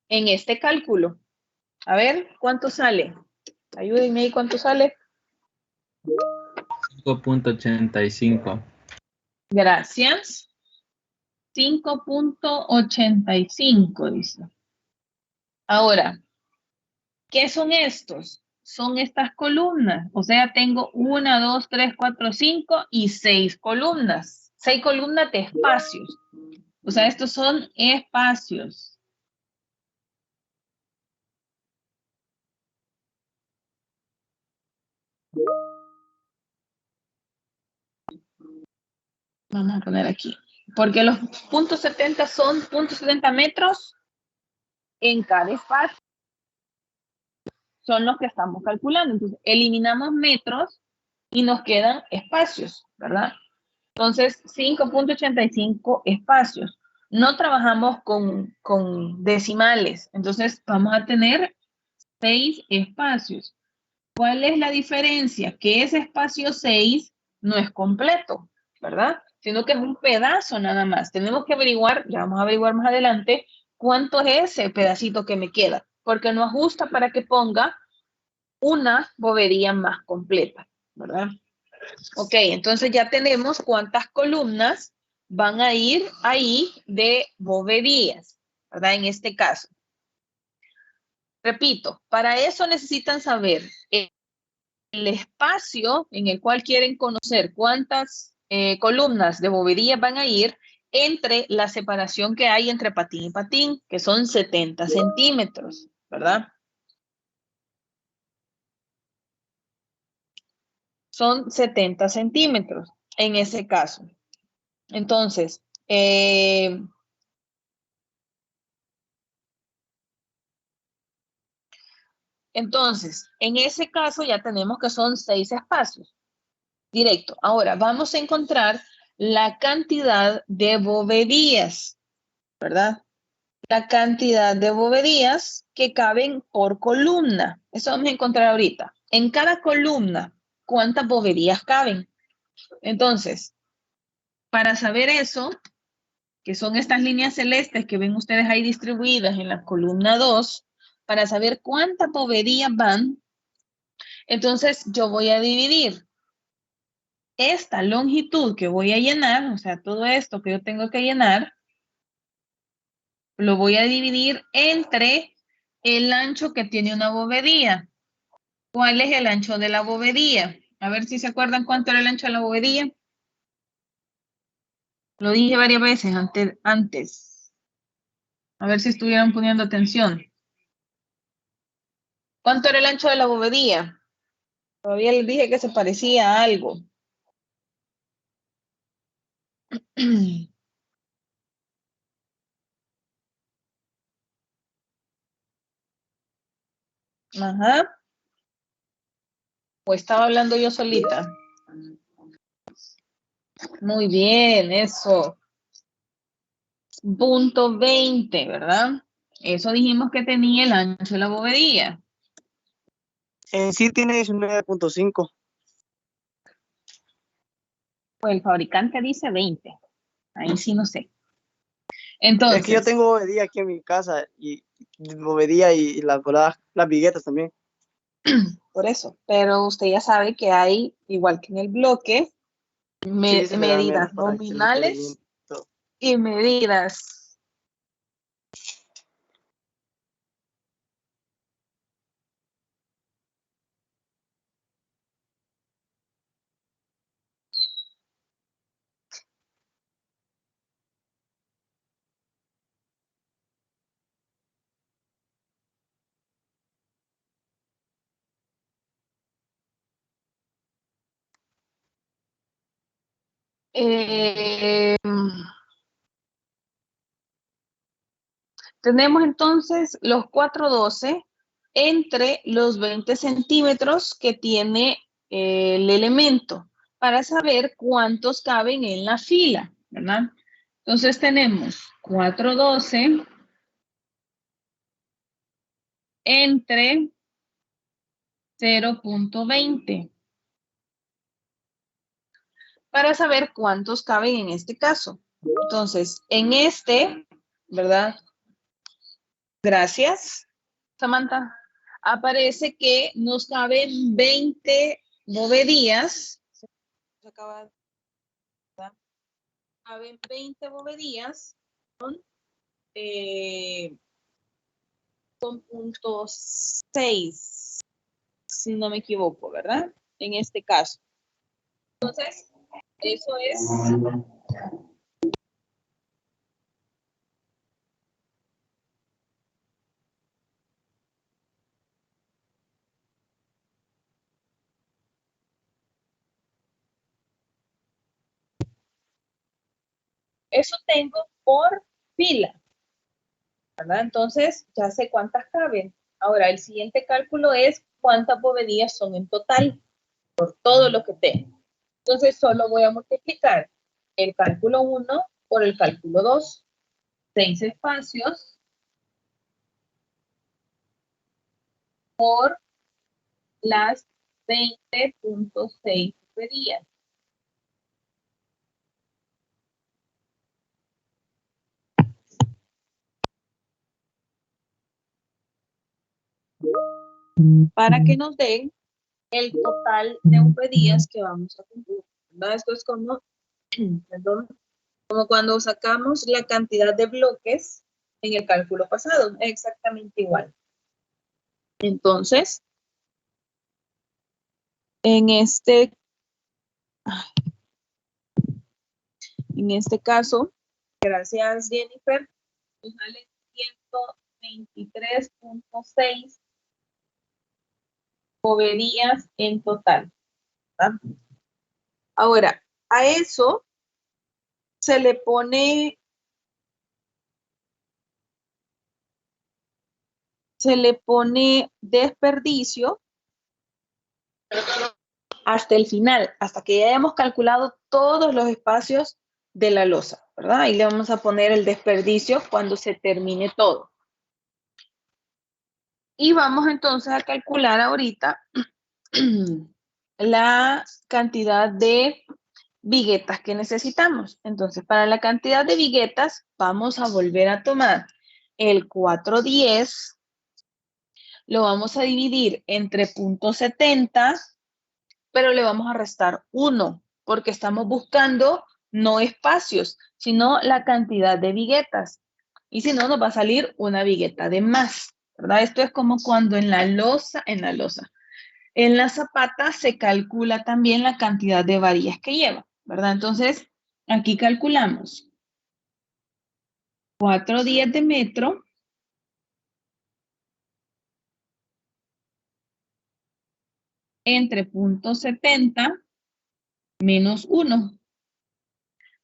en este cálculo. A ver, ¿cuánto sale? Ayúdenme ahí, ¿cuánto sale? 5.85. Gracias. 5.85 dice. Ahora, ¿qué son estos? Son estas columnas. O sea, tengo 1, 2, 3, 4, 5 y 6 columnas. 6 columnas de espacios. O sea, estos son espacios. Vamos a poner aquí. Porque los puntos 70 son puntos 70 metros en cada espacio. Son los que estamos calculando. Entonces, eliminamos metros y nos quedan espacios, ¿verdad? Entonces, 5.85 espacios. No trabajamos con decimales. Entonces, vamos a tener 6 espacios. ¿Cuál es la diferencia? Que ese espacio 6 no es completo, ¿verdad? Sino que es un pedazo nada más. Tenemos que averiguar, ya vamos a averiguar más adelante, cuánto es ese pedacito que me queda, porque no ajusta para que ponga una bobería más completa, ¿verdad? Ok, entonces ya tenemos cuántas columnas van a ir ahí de boberías, ¿verdad? En este caso. Repito, para eso necesitan saber el espacio en el cual quieren conocer cuántas columnas de bobería van a ir entre la separación que hay entre patín y patín, que son 70 centímetros, ¿verdad? Son 70 centímetros en ese caso. Entonces, en ese caso ya tenemos que son 6 espacios. Directo. Ahora, vamos a encontrar la cantidad de boberías, ¿verdad? La cantidad de boberías que caben por columna. Eso vamos a encontrar ahorita. En cada columna, ¿cuántas boberías caben? Entonces, para saber eso, que son estas líneas celestes que ven ustedes ahí distribuidas en la columna 2, para saber cuántas boberías van, entonces yo voy a dividir esta longitud que voy a llenar, o sea, todo esto que yo tengo que llenar, lo voy a dividir entre el ancho que tiene una bobería. ¿Cuál es el ancho de la bobería? A ver si se acuerdan cuánto era el ancho de la bobería. Lo dije varias veces antes. A ver si estuvieran poniendo atención. ¿Cuánto era el ancho de la bobería? Todavía les dije que se parecía a algo. Ajá. O estaba hablando yo solita. Muy bien, eso. Punto 20, ¿verdad? Eso dijimos que tenía el ancho de la bobería. En sí tiene 19.5. Pues el fabricante dice 20. Ahí sí no sé. Es que yo Entonces, tengo bovedía aquí en mi casa y bovedía y las viguetas también. por eso. Pero usted ya sabe que hay, igual que en el bloque, Sí, se le da menos medidas para que se le quede bien nominales todo. y medidas. Tenemos entonces los 412 entre los 20 centímetros que tiene el elemento para saber cuántos caben en la fila, ¿verdad? Entonces tenemos 412 entre 0.20 para saber cuántos caben en este caso. Entonces, en este, ¿verdad? Gracias, Samantha. Aparece que nos caben 20 bovedías. Caben 20 bovedías con punto 6, si no me equivoco, ¿verdad? En este caso. Entonces, eso es... Eso tengo por fila, ¿verdad? Entonces, ya sé cuántas caben. Ahora, el siguiente cálculo es cuántas bovedías son en total por todo lo que tengo. Entonces, solo voy a multiplicar el cálculo 1 por el cálculo 2. 6 espacios por las 20.6 bovedías. Para que nos den el total de bovedías que vamos a cumplir, ¿verdad? Esto es como, perdón, como cuando sacamos la cantidad de bloques en el cálculo pasado, exactamente igual. Entonces, en este caso, gracias Jennifer, nos sale 123.6 bovedías en total, ¿verdad? Ahora, a eso se le pone desperdicio hasta el final, hasta que ya hayamos calculado todos los espacios de la losa, ¿verdad? Y le vamos a poner el desperdicio cuando se termine todo. Y vamos entonces a calcular ahorita la cantidad de viguetas que necesitamos. Entonces, para la cantidad de viguetas, vamos a volver a tomar el 410, lo vamos a dividir entre .70, pero le vamos a restar 1, porque estamos buscando no espacios, sino la cantidad de viguetas. Y si no, nos va a salir una vigueta de más, ¿verdad? Esto es como cuando en la zapata se calcula también la cantidad de varillas que lleva, ¿verdad? Entonces, aquí calculamos 410 de metro entre .70 menos 1,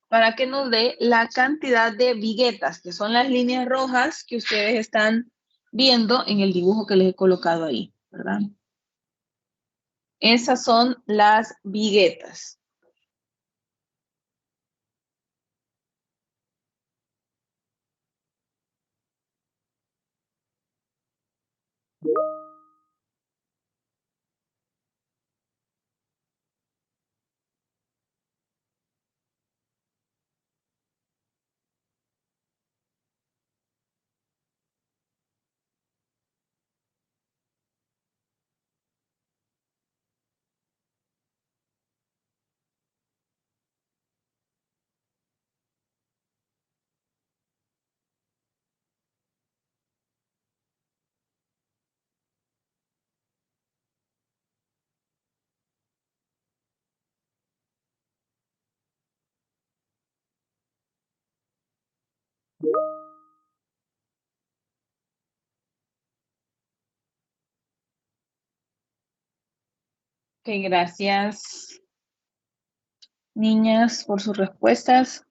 para que nos dé la cantidad de viguetas, que son las líneas rojas que ustedes están viendo en el dibujo que les he colocado ahí, ¿verdad? Esas son las viguetas. Ok, gracias. niñas, por sus respuestas.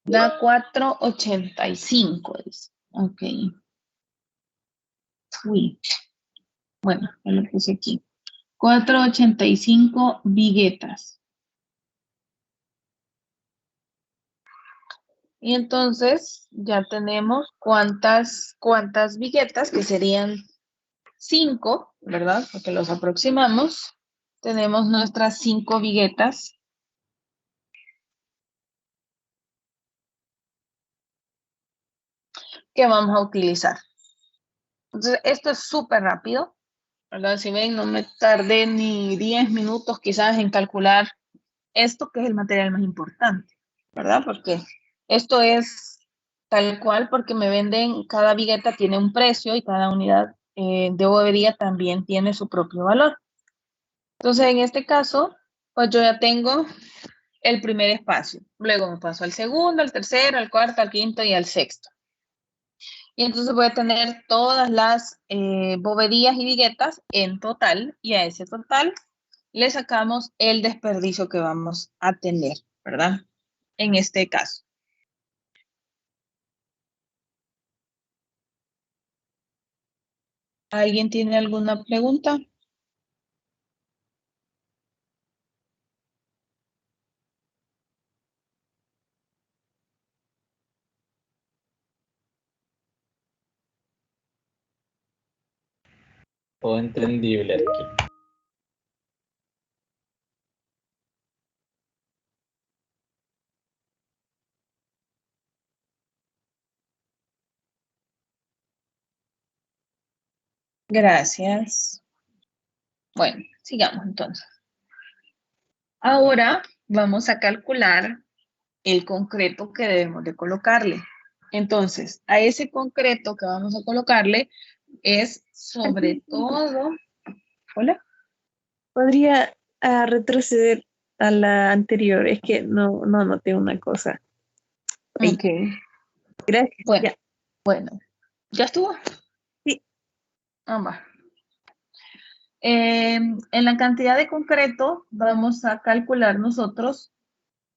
Da 4.85. Ok. Uy. Bueno, ya lo puse aquí. 4.85 viguetas. Y entonces ya tenemos cuántas viguetas, que serían 5, ¿verdad? Porque los aproximamos. Tenemos nuestras 5 viguetas. Que vamos a utilizar. Entonces, esto es súper rápido, ¿verdad? Si ven, no me tardé ni 10 minutos quizás en calcular esto, que es el material más importante, ¿verdad? Porque esto es tal cual, porque me venden, cada vigueta tiene un precio y cada unidad de bobería también tiene su propio valor. Entonces, en este caso, pues yo ya tengo el primer espacio. Luego me paso al segundo, al tercero, al cuarto, al quinto y al sexto. Y entonces voy a tener todas las boberías y viguetas en total, y a ese total le sacamos el desperdicio que vamos a tener, ¿verdad? En este caso. ¿Alguien tiene alguna pregunta? Todo entendible aquí. Gracias. Bueno, sigamos entonces. Ahora vamos a calcular el concreto que debemos de colocarle. Entonces, a ese concreto que vamos a colocarle es sobre todo... ¿Hola? ¿Podría retroceder a la anterior? Es que no noté una cosa. Ahí. Ok. Gracias. Bueno, Ya. bueno. ¿Ya estuvo? Sí. Va. En la cantidad de concreto vamos a calcular nosotros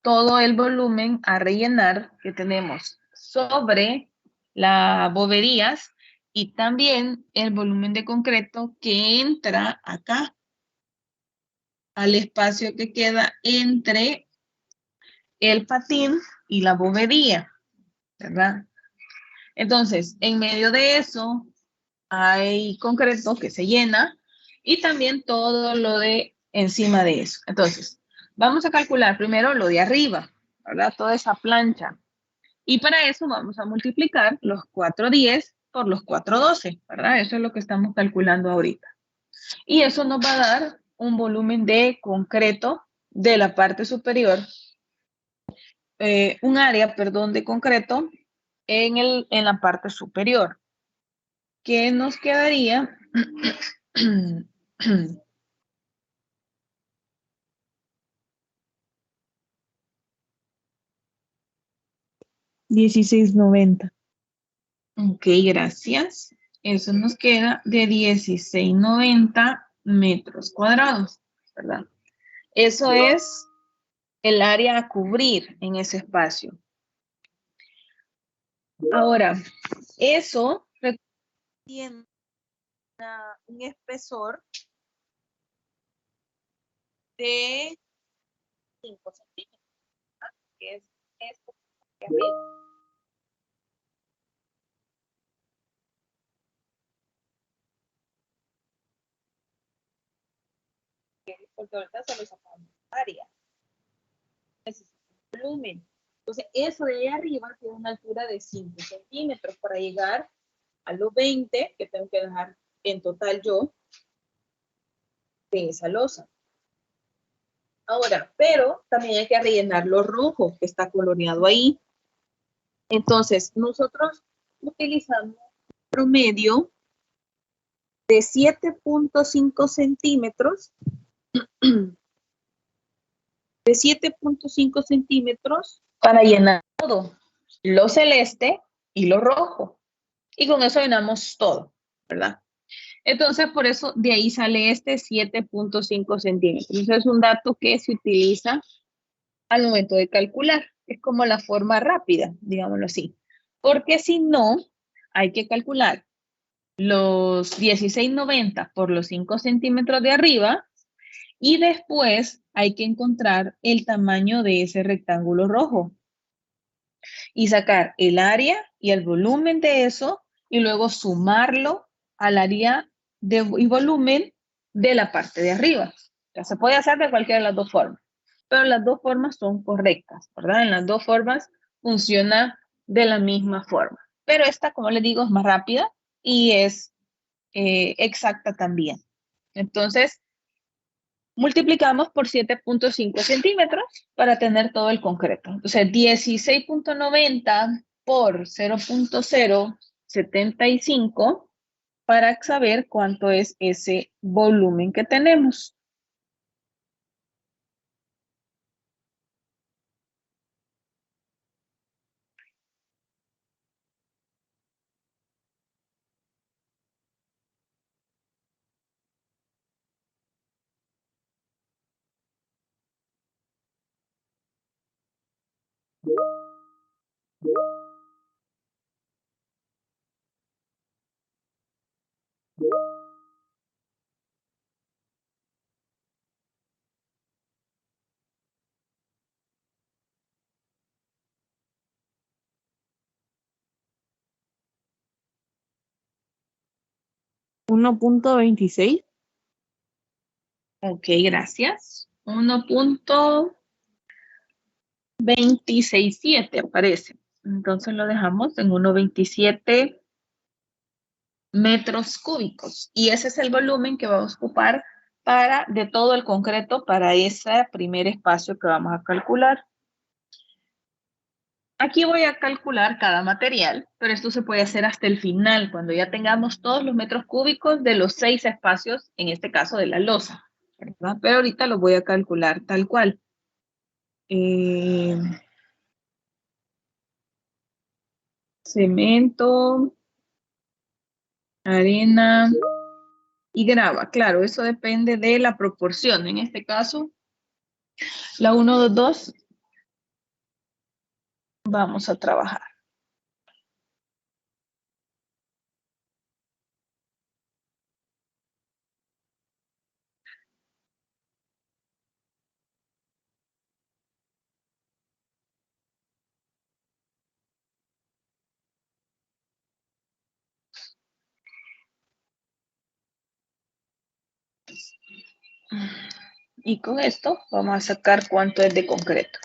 todo el volumen a rellenar que tenemos sobre las boberías y también el volumen de concreto que entra acá al espacio que queda entre el patín y la bobería, ¿verdad? Entonces, en medio de eso hay concreto que se llena y también todo lo de encima de eso. Entonces, vamos a calcular primero lo de arriba, ¿verdad? Toda esa plancha. Y para eso vamos a multiplicar los 410 por los 412, ¿verdad? Eso es lo que estamos calculando ahorita. Y eso nos va a dar un volumen de concreto de la parte superior, un área, perdón, de concreto en la parte superior. ¿Qué nos quedaría? 1690. Ok, gracias. Eso nos queda de 1690 metros cuadrados, ¿verdad? Eso es el área a cubrir en ese espacio. Ahora, eso tiene un espesor de 5 centímetros, que es esto de arriba. Porque ahorita se lo sacamos área. Necesita un volumen. Entonces, eso de ahí arriba tiene una altura de 5 centímetros para llegar a los 20 que tengo que dejar en total yo de esa losa. Ahora, pero también hay que rellenar lo rojo que está coloreado ahí. Entonces, nosotros utilizamos un promedio de 7.5 centímetros, de 7.5 centímetros para llenar todo, lo celeste y lo rojo. Y con eso llenamos todo, ¿verdad? Entonces, por eso de ahí sale este 7.5 centímetros. Eso es un dato que se utiliza al momento de calcular. Es como la forma rápida, digámoslo así. Porque si no, hay que calcular los 16,90 por los 5 centímetros de arriba y después hay que encontrar el tamaño de ese rectángulo rojo y sacar el área y el volumen de eso y luego sumarlo al área y volumen de la parte de arriba. Ya se puede hacer de cualquiera de las dos formas, pero las dos formas son correctas, ¿verdad? En las dos formas funciona de la misma forma. Pero esta, como les digo, es más rápida y es exacta también. Entonces, multiplicamos por 7,5 centímetros para tener todo el concreto. Entonces, 16,90 por 0,075 para saber cuánto es ese volumen que tenemos. ¿1.26? Ok, gracias. 1,267 aparece. Entonces lo dejamos en 1,27 metros cúbicos. Y ese es el volumen que vamos a ocupar de todo el concreto para ese primer espacio que vamos a calcular. Aquí voy a calcular cada material, pero esto se puede hacer hasta el final, cuando ya tengamos todos los metros cúbicos de los 6 espacios, en este caso de la losa, ¿verdad? Pero ahorita lo voy a calcular tal cual. Cemento, arena y grava. Claro, eso depende de la proporción. En este caso, la 1, 2, 2, vamos a trabajar. Y con esto vamos a sacar cuánto es de concreto.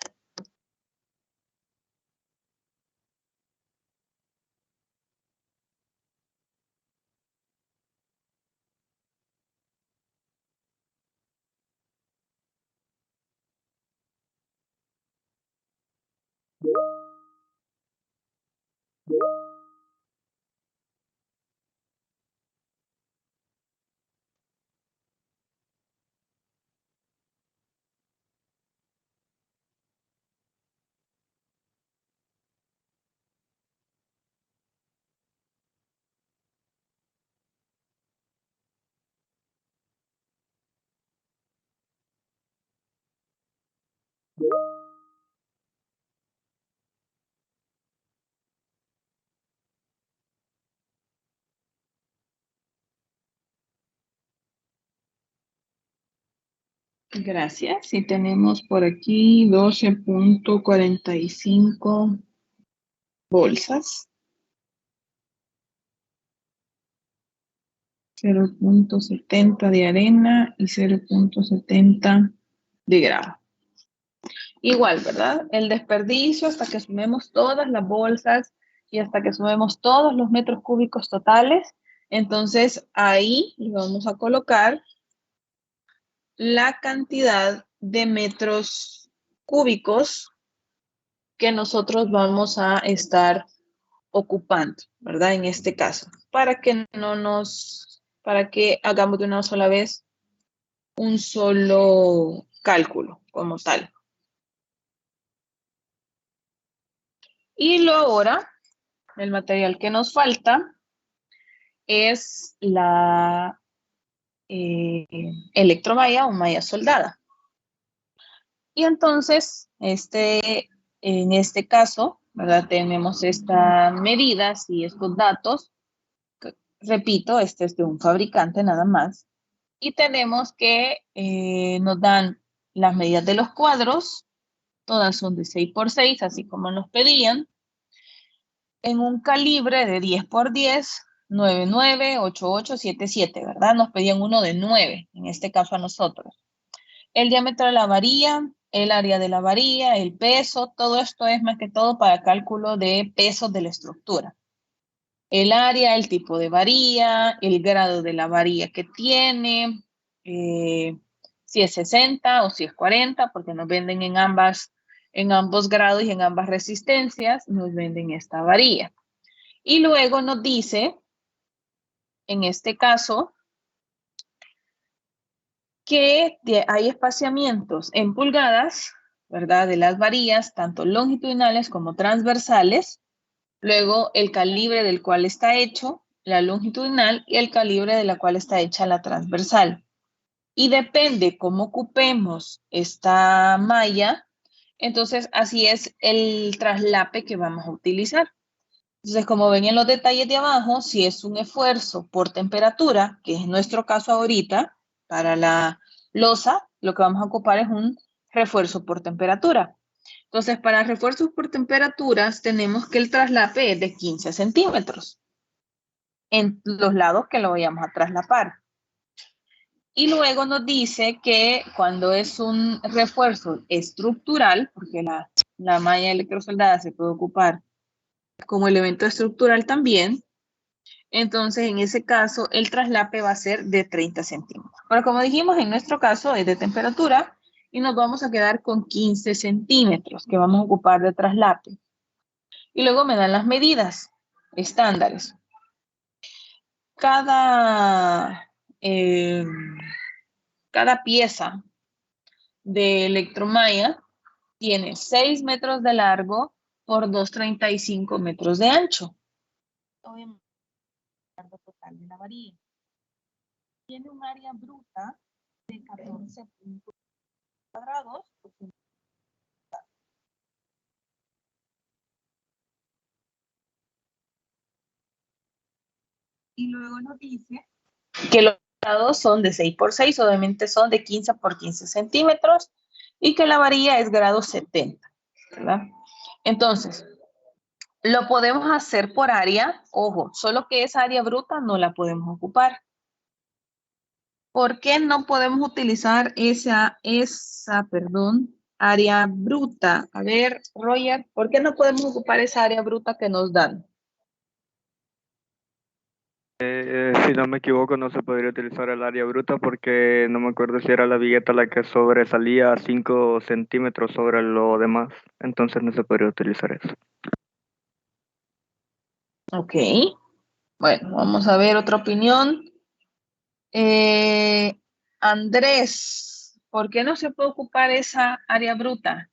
Gracias. Y tenemos por aquí 12,45 bolsas. 0,70 de arena y 0,70 de grava. Igual, ¿verdad? El desperdicio hasta que sumemos todas las bolsas y hasta que sumemos todos los metros cúbicos totales. Entonces ahí le vamos a colocar la cantidad de metros cúbicos que nosotros vamos a estar ocupando, ¿verdad? En este caso, para que hagamos de una sola vez un solo cálculo como tal. Y luego ahora, el material que nos falta es la electromalla o malla soldada. Y entonces, en este caso, ¿verdad? Tenemos estas medidas y estos datos. Repito, este es de un fabricante nada más. Y tenemos que nos dan las medidas de los cuadros. Todas son de 6 por 6, así como nos pedían. En un calibre de 10 por 10, 99, 88, 77, ¿verdad? Nos pedían uno de 9, en este caso a nosotros. El diámetro de la varilla, el área de la varilla, el peso, todo esto es más que todo para cálculo de pesos de la estructura. El área, el tipo de varilla, el grado de la varilla que tiene, si es 60 o si es 40, porque nos venden en ambos grados y en ambas resistencias, nos venden esta varilla. Y luego nos dice, en este caso, que hay espaciamientos en pulgadas, ¿verdad? De las varillas, tanto longitudinales como transversales. Luego, el calibre del cual está hecho la longitudinal y el calibre de la cual está hecha la transversal. Y depende cómo ocupemos esta malla, entonces así es el traslape que vamos a utilizar. Entonces, como ven en los detalles de abajo, si es un esfuerzo por temperatura, que es nuestro caso ahorita, para la losa, lo que vamos a ocupar es un refuerzo por temperatura. Entonces, para refuerzos por temperaturas, tenemos que el traslape es de 15 centímetros en los lados que lo vayamos a traslapar. Y luego nos dice que cuando es un refuerzo estructural, porque la malla electrosoldada se puede ocupar como elemento estructural también, entonces en ese caso el traslape va a ser de 30 centímetros. Pero como dijimos, en nuestro caso es de temperatura y nos vamos a quedar con 15 centímetros que vamos a ocupar de traslape. Y luego me dan las medidas estándares. Cada pieza de electromalla tiene 6 metros de largo por 2,35 metros de ancho. Obviamente, el total de la varilla. Tiene un área bruta de 14 puntos cuadrados. Y luego nos dice que los lados son de 6 por 6, obviamente son de 15 por 15 centímetros, y que la varilla es grado 70, ¿verdad? Entonces, lo podemos hacer por área, ojo, solo que esa área bruta no la podemos ocupar. ¿Por qué no podemos utilizar esa área bruta? A ver, Roger, ¿por qué no podemos ocupar esa área bruta que nos dan? Si no me equivoco, no se podría utilizar el área bruta porque no me acuerdo si era la vigueta la que sobresalía 5 centímetros sobre lo demás. Entonces no se podría utilizar eso. Ok. Bueno, vamos a ver otra opinión. Andrés, ¿por qué no se puede ocupar esa área bruta?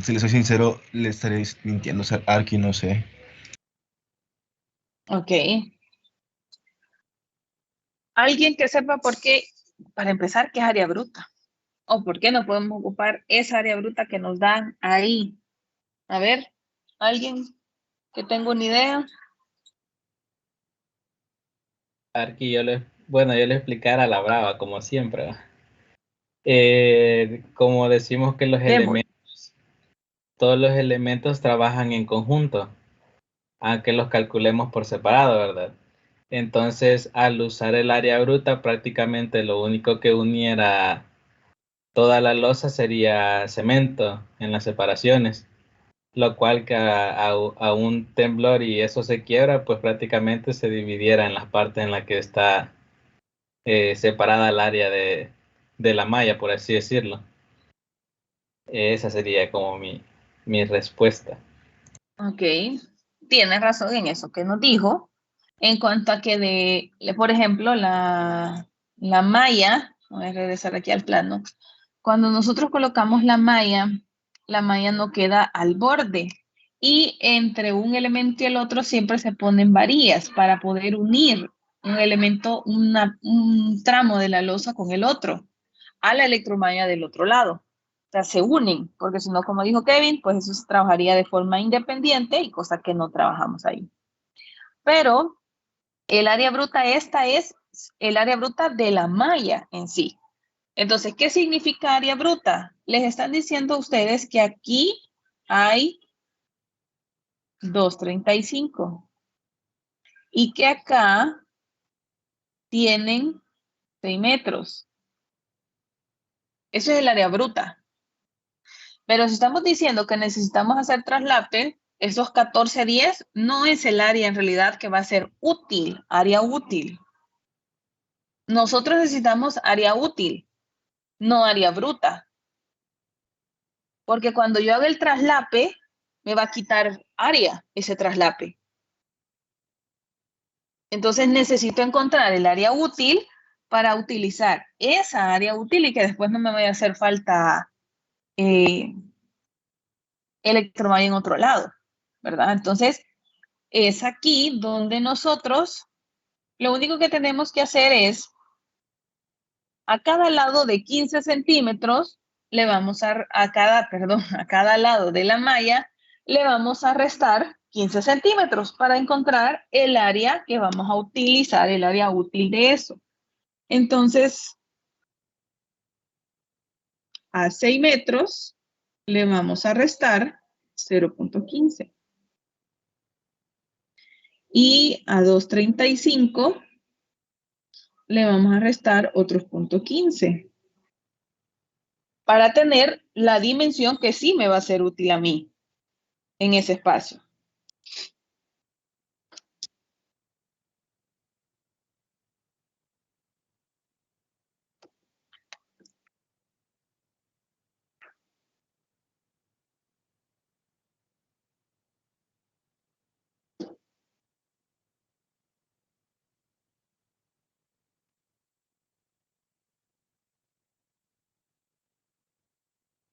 Si le soy sincero, le estaré mintiendo a Arki, no sé. Ok. Alguien que sepa por qué, para empezar, ¿qué es área bruta? ¿O por qué no podemos ocupar esa área bruta que nos dan ahí? A ver, ¿alguien que tenga una idea? Arqui, yo le explicara a la brava, como siempre. Como decimos que todos los elementos trabajan en conjunto, aunque los calculemos por separado, ¿verdad? Entonces, al usar el área bruta, prácticamente lo único que uniera toda la losa sería cemento en las separaciones, lo cual que a un temblor y eso se quiebra, pues prácticamente se dividiera en las partes en las que está separada el área de la malla, por así decirlo. Esa sería como mi respuesta. Ok, tiene razón en eso que nos dijo. En cuanto a que por ejemplo, la malla, voy a regresar aquí al plano, cuando nosotros colocamos la malla no queda al borde. Y entre un elemento y el otro siempre se ponen varillas para poder unir un elemento, un tramo de la losa con el otro, a la electromalla del otro lado. O sea, se unen, porque si no, como dijo Kevin, pues eso se trabajaría de forma independiente y cosa que no trabajamos ahí. Pero el área bruta esta es el área bruta de la malla en sí. Entonces, ¿qué significa área bruta? Les están diciendo a ustedes que aquí hay 235 y que acá tienen 6 metros. Eso es el área bruta. Pero si estamos diciendo que necesitamos hacer traslape, esos 1410 no es el área en realidad que va a ser útil, área útil. Nosotros necesitamos área útil, no área bruta. Porque cuando yo haga el traslape, me va a quitar área ese traslape. Entonces necesito encontrar el área útil para utilizar esa área útil y que después no me vaya a hacer falta electromalla en otro lado, ¿verdad? Entonces es aquí donde nosotros lo único que tenemos que hacer es a cada lado de 15 centímetros le vamos a cada lado de la malla le vamos a restar 15 centímetros para encontrar el área que vamos a utilizar, el área útil de eso. Entonces, a 6 metros le vamos a restar 0.15. Y a 235 le vamos a restar otros 0.15. Para tener la dimensión que sí me va a ser útil a mí en ese espacio.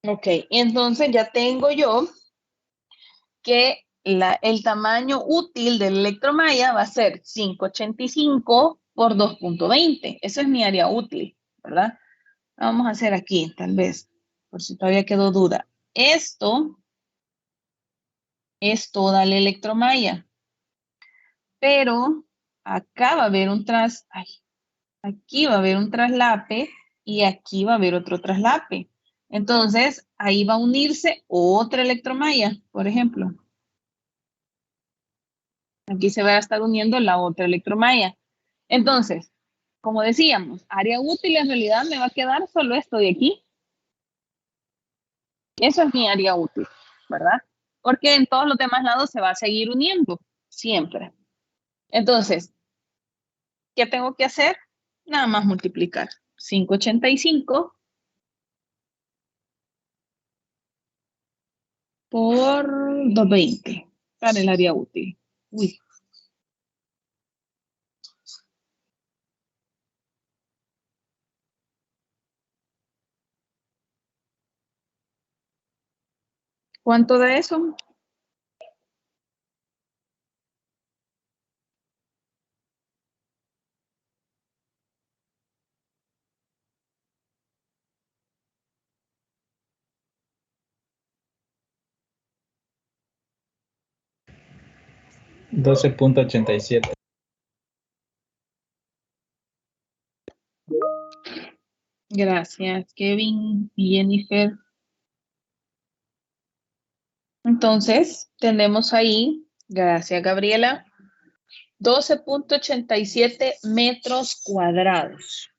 Ok, entonces ya tengo yo que el tamaño útil del electromalla va a ser 585 por 2.20. Eso es mi área útil, ¿verdad? Vamos a hacer aquí, tal vez, por si todavía quedó duda. Esto es toda la electromalla. Pero acá va a haber aquí va a haber un traslape y aquí va a haber otro traslape. Entonces, ahí va a unirse otra electromalla, por ejemplo. Aquí se va a estar uniendo la otra electromalla. Entonces, como decíamos, área útil en realidad me va a quedar solo esto de aquí. Eso es mi área útil, ¿verdad? Porque en todos los demás lados se va a seguir uniendo, siempre. Entonces, ¿qué tengo que hacer? Nada más multiplicar. 585 por 220 para el área útil. Uy. ¿Cuánto da eso? $12.87. Gracias, Kevin y Jennifer. Entonces, tenemos ahí, gracias, Gabriela, 12.87 metros cuadrados.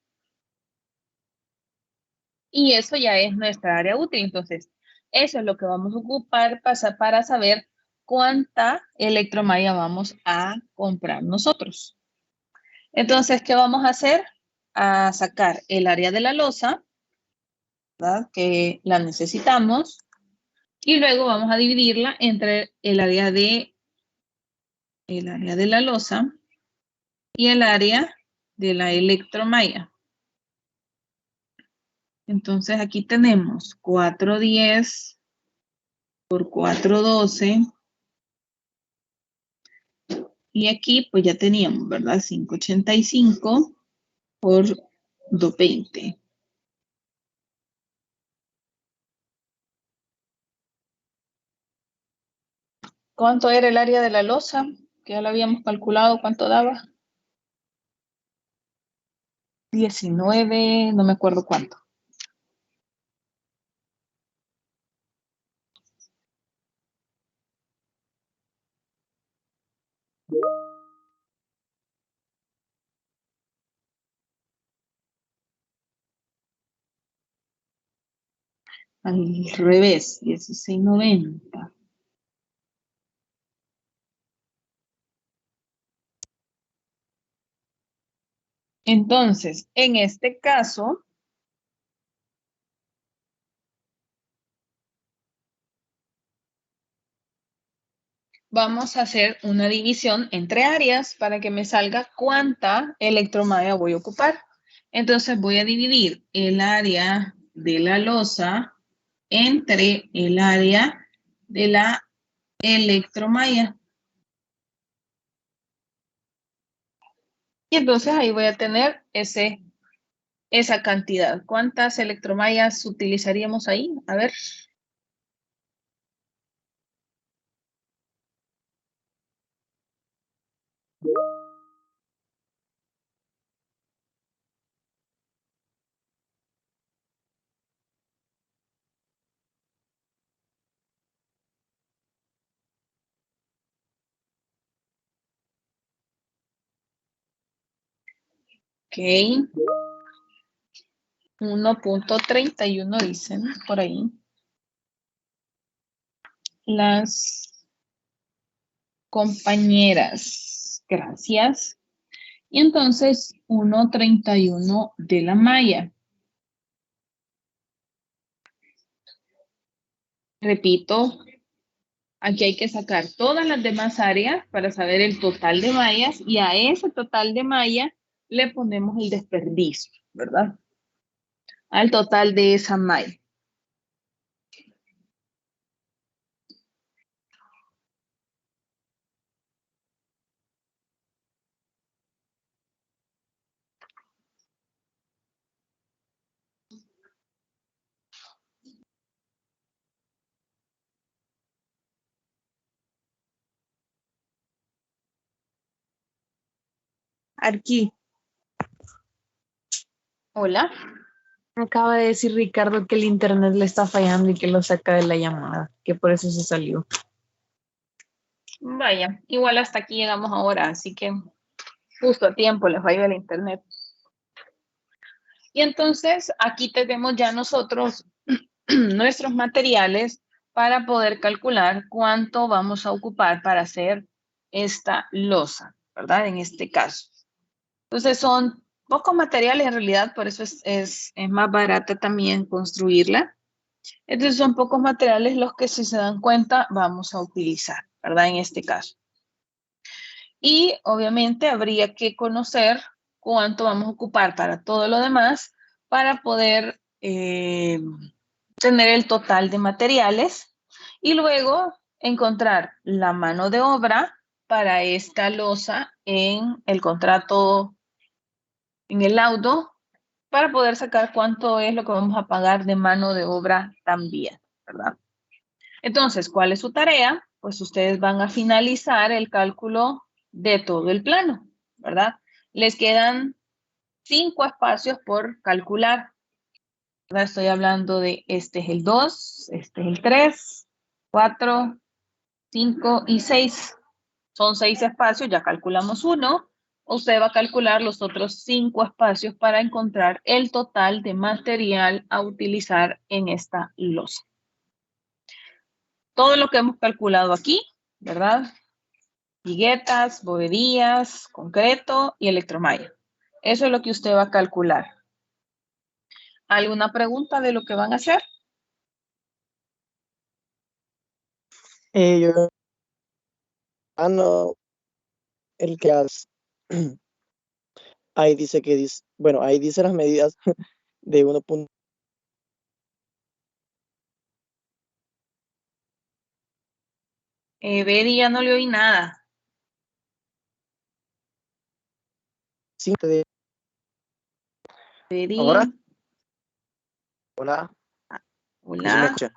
Y eso ya es nuestra área útil. Entonces, eso es lo que vamos a ocupar para saber cuánta electromalla vamos a comprar nosotros. Entonces, ¿qué vamos a hacer? A sacar el área de la losa, ¿verdad? Que la necesitamos. Y luego vamos a dividirla entre el área de la losa y el área de la electromalla. Entonces aquí tenemos 410 por 412. Y aquí pues ya teníamos, ¿verdad? 585 por 220. ¿Cuánto era el área de la losa? Que ya lo habíamos calculado, ¿cuánto daba? 19, no me acuerdo cuánto. Al revés, 1690. Entonces, en este caso, vamos a hacer una división entre áreas para que me salga cuánta electromalla voy a ocupar. Entonces voy a dividir el área de la losa entre el área de la electromalla. Y entonces ahí voy a tener esa cantidad. ¿Cuántas electromallas utilizaríamos ahí? A ver. Ok. 1.31 dicen por ahí. Las compañeras. Gracias. Y entonces 1.31 de la malla. Repito, aquí hay que sacar todas las demás áreas para saber el total de mallas y a ese total de malla le ponemos el desperdicio, ¿verdad? Al total de esa malla. Arqui, Hola. acaba de decir Ricardo que el internet le está fallando y que lo saca de la llamada, que por eso se salió. Vaya, igual hasta aquí llegamos ahora, así que justo a tiempo les falló el internet. Y entonces aquí tenemos ya nosotros nuestros materiales para poder calcular cuánto vamos a ocupar para hacer esta losa, ¿verdad? En este caso. Entonces son pocos materiales en realidad, por eso es más barata también construirla. Entonces son pocos materiales los que, si se dan cuenta, vamos a utilizar, ¿verdad? En este caso. Y obviamente habría que conocer cuánto vamos a ocupar para todo lo demás para poder tener el total de materiales y luego encontrar la mano de obra para esta losa en el contrato, en el laudo, para poder sacar cuánto es lo que vamos a pagar de mano de obra también, ¿verdad? Entonces, ¿cuál es su tarea? Pues ustedes van a finalizar el cálculo de todo el plano, ¿verdad? Les quedan 5 espacios por calcular. ¿Verdad? Estoy hablando de este es el 2, este es el 3, 4, 5 y 6. Son 6 espacios, ya calculamos uno. Usted va a calcular los otros 5 espacios para encontrar el total de material a utilizar en esta losa. Todo lo que hemos calculado aquí, ¿verdad? Viguetas, bovedías, concreto y electromalla. Eso es lo que usted va a calcular. ¿Alguna pregunta de lo que van a hacer? Yo, no, el que hace. Ahí dice bueno, ahí dice las medidas de 1.1 Betty, ya no le oí nada. Sí, Betty, ¿ahora? Hola, ¿sí me hola. escucha?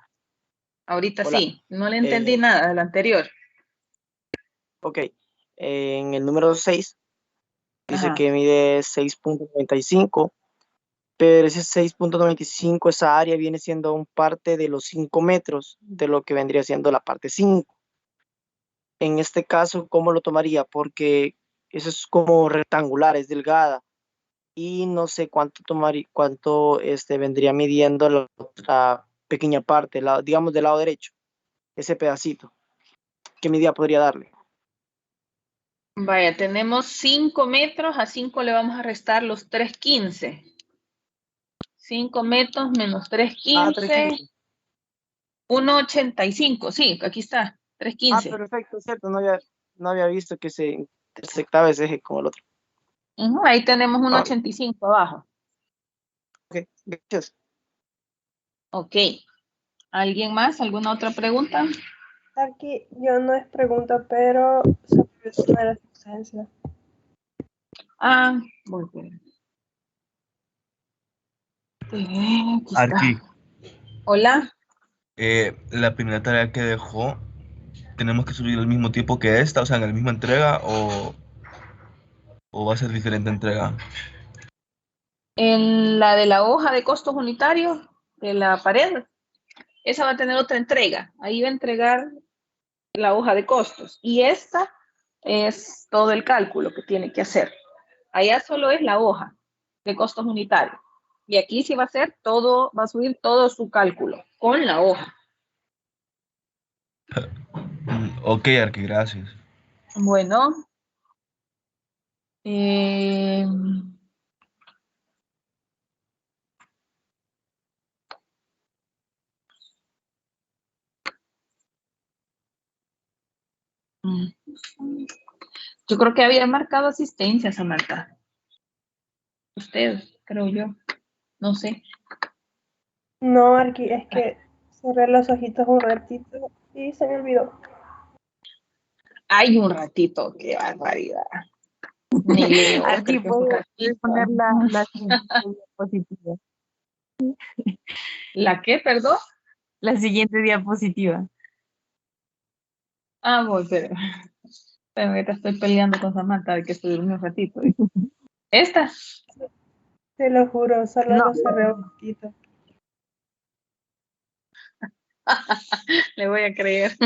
Ahorita Hola. sí, no le entendí Eh, nada de lo anterior. ok, en el número 6 dice Ajá. que mide 6.95, pero ese 6.95, esa área viene siendo un parte de los 5 metros de lo que vendría siendo la parte 5. En este caso, ¿cómo lo tomaría? Porque eso es como rectangular, es delgada y no sé cuánto tomaría, cuánto vendría midiendo la otra pequeña parte, digamos del lado derecho, ese pedacito. ¿Qué medida podría darle? Vaya, tenemos 5 metros, a 5 le vamos a restar los 3,15. 5 metros menos Ah, 3,15, 3.15. 1,85. Sí, aquí está, Ah, 3,15. perfecto, cierto, no había visto que se intersectaba ese eje con el otro. Ahí tenemos Ah, 1,85 abajo. ok, gracias. Ok. ¿Alguien más? ¿Alguna otra pregunta? Aquí yo no es pregunta, pero sobre una de las licencias. Ah, muy bien. Aquí está. Arqui, Hola. la primera tarea que dejó, ¿tenemos que subir al mismo tiempo que esta? O sea, en la misma entrega o va a ser diferente entrega? En la de la hoja de costos unitarios de la pared, esa va a tener otra entrega. Ahí va a entregar la hoja de costos. Y esta es todo el cálculo que tiene que hacer. Allá solo es la hoja de costos unitarios. Y aquí sí va a ser todo, va a subir todo su cálculo con la hoja. Ok, Arqui, gracias. Bueno, eh, yo creo que había marcado asistencia, Samantha. Usted, creo yo. No sé. No, Arqui, es que cerré los ojitos un ratito y se me olvidó. Hay un ratito, qué barbaridad. Ni leo, Arqui, creo que es un puede ratito. poner la siguiente diapositiva. ¿La qué, perdón? La siguiente diapositiva. Ah, voy, pero ahorita estoy peleando con Samantha de que estoy durmiendo un ratito. ¿Esta? Te lo juro, solo No, lo cerré un ratito. Le voy a creer.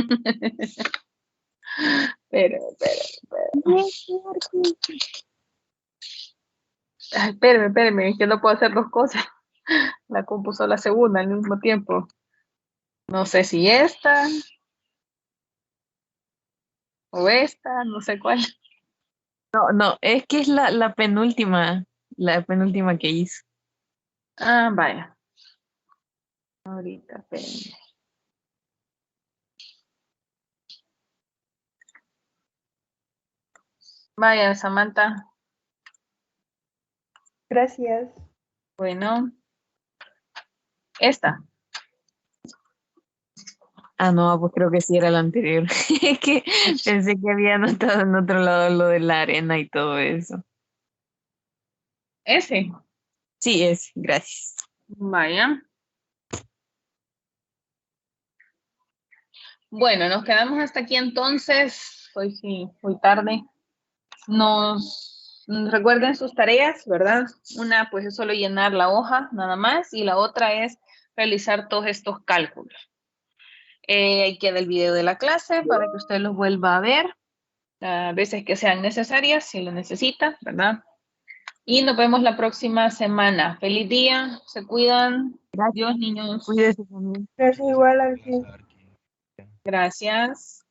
Pero. Ay, espérame, que no puedo hacer dos cosas. La compu solo hace una al mismo tiempo. No sé si esta o esta, no sé cuál. no, es que es la penúltima que hizo. Ah, vaya. Ahorita, espérenme. Vaya, Samantha. Gracias. Bueno, esta. Ah, no, pues creo que sí era la anterior. Es que pensé que había anotado en otro lado lo de la arena y todo eso. Ese. Sí, gracias. Vaya. Bueno, nos quedamos hasta aquí entonces. Hoy sí, muy tarde. Recuerden sus tareas, ¿verdad? Una, pues es solo llenar la hoja, nada más, y la otra es realizar todos estos cálculos. Ahí queda el video de la clase para que usted los vuelva a ver a veces que sean necesarias, si lo necesita, ¿verdad? Y nos vemos la próxima semana. Feliz día, se cuidan. Dios, Gracias. niños. Cuídese también. Gracias igual, Arqui. Gracias.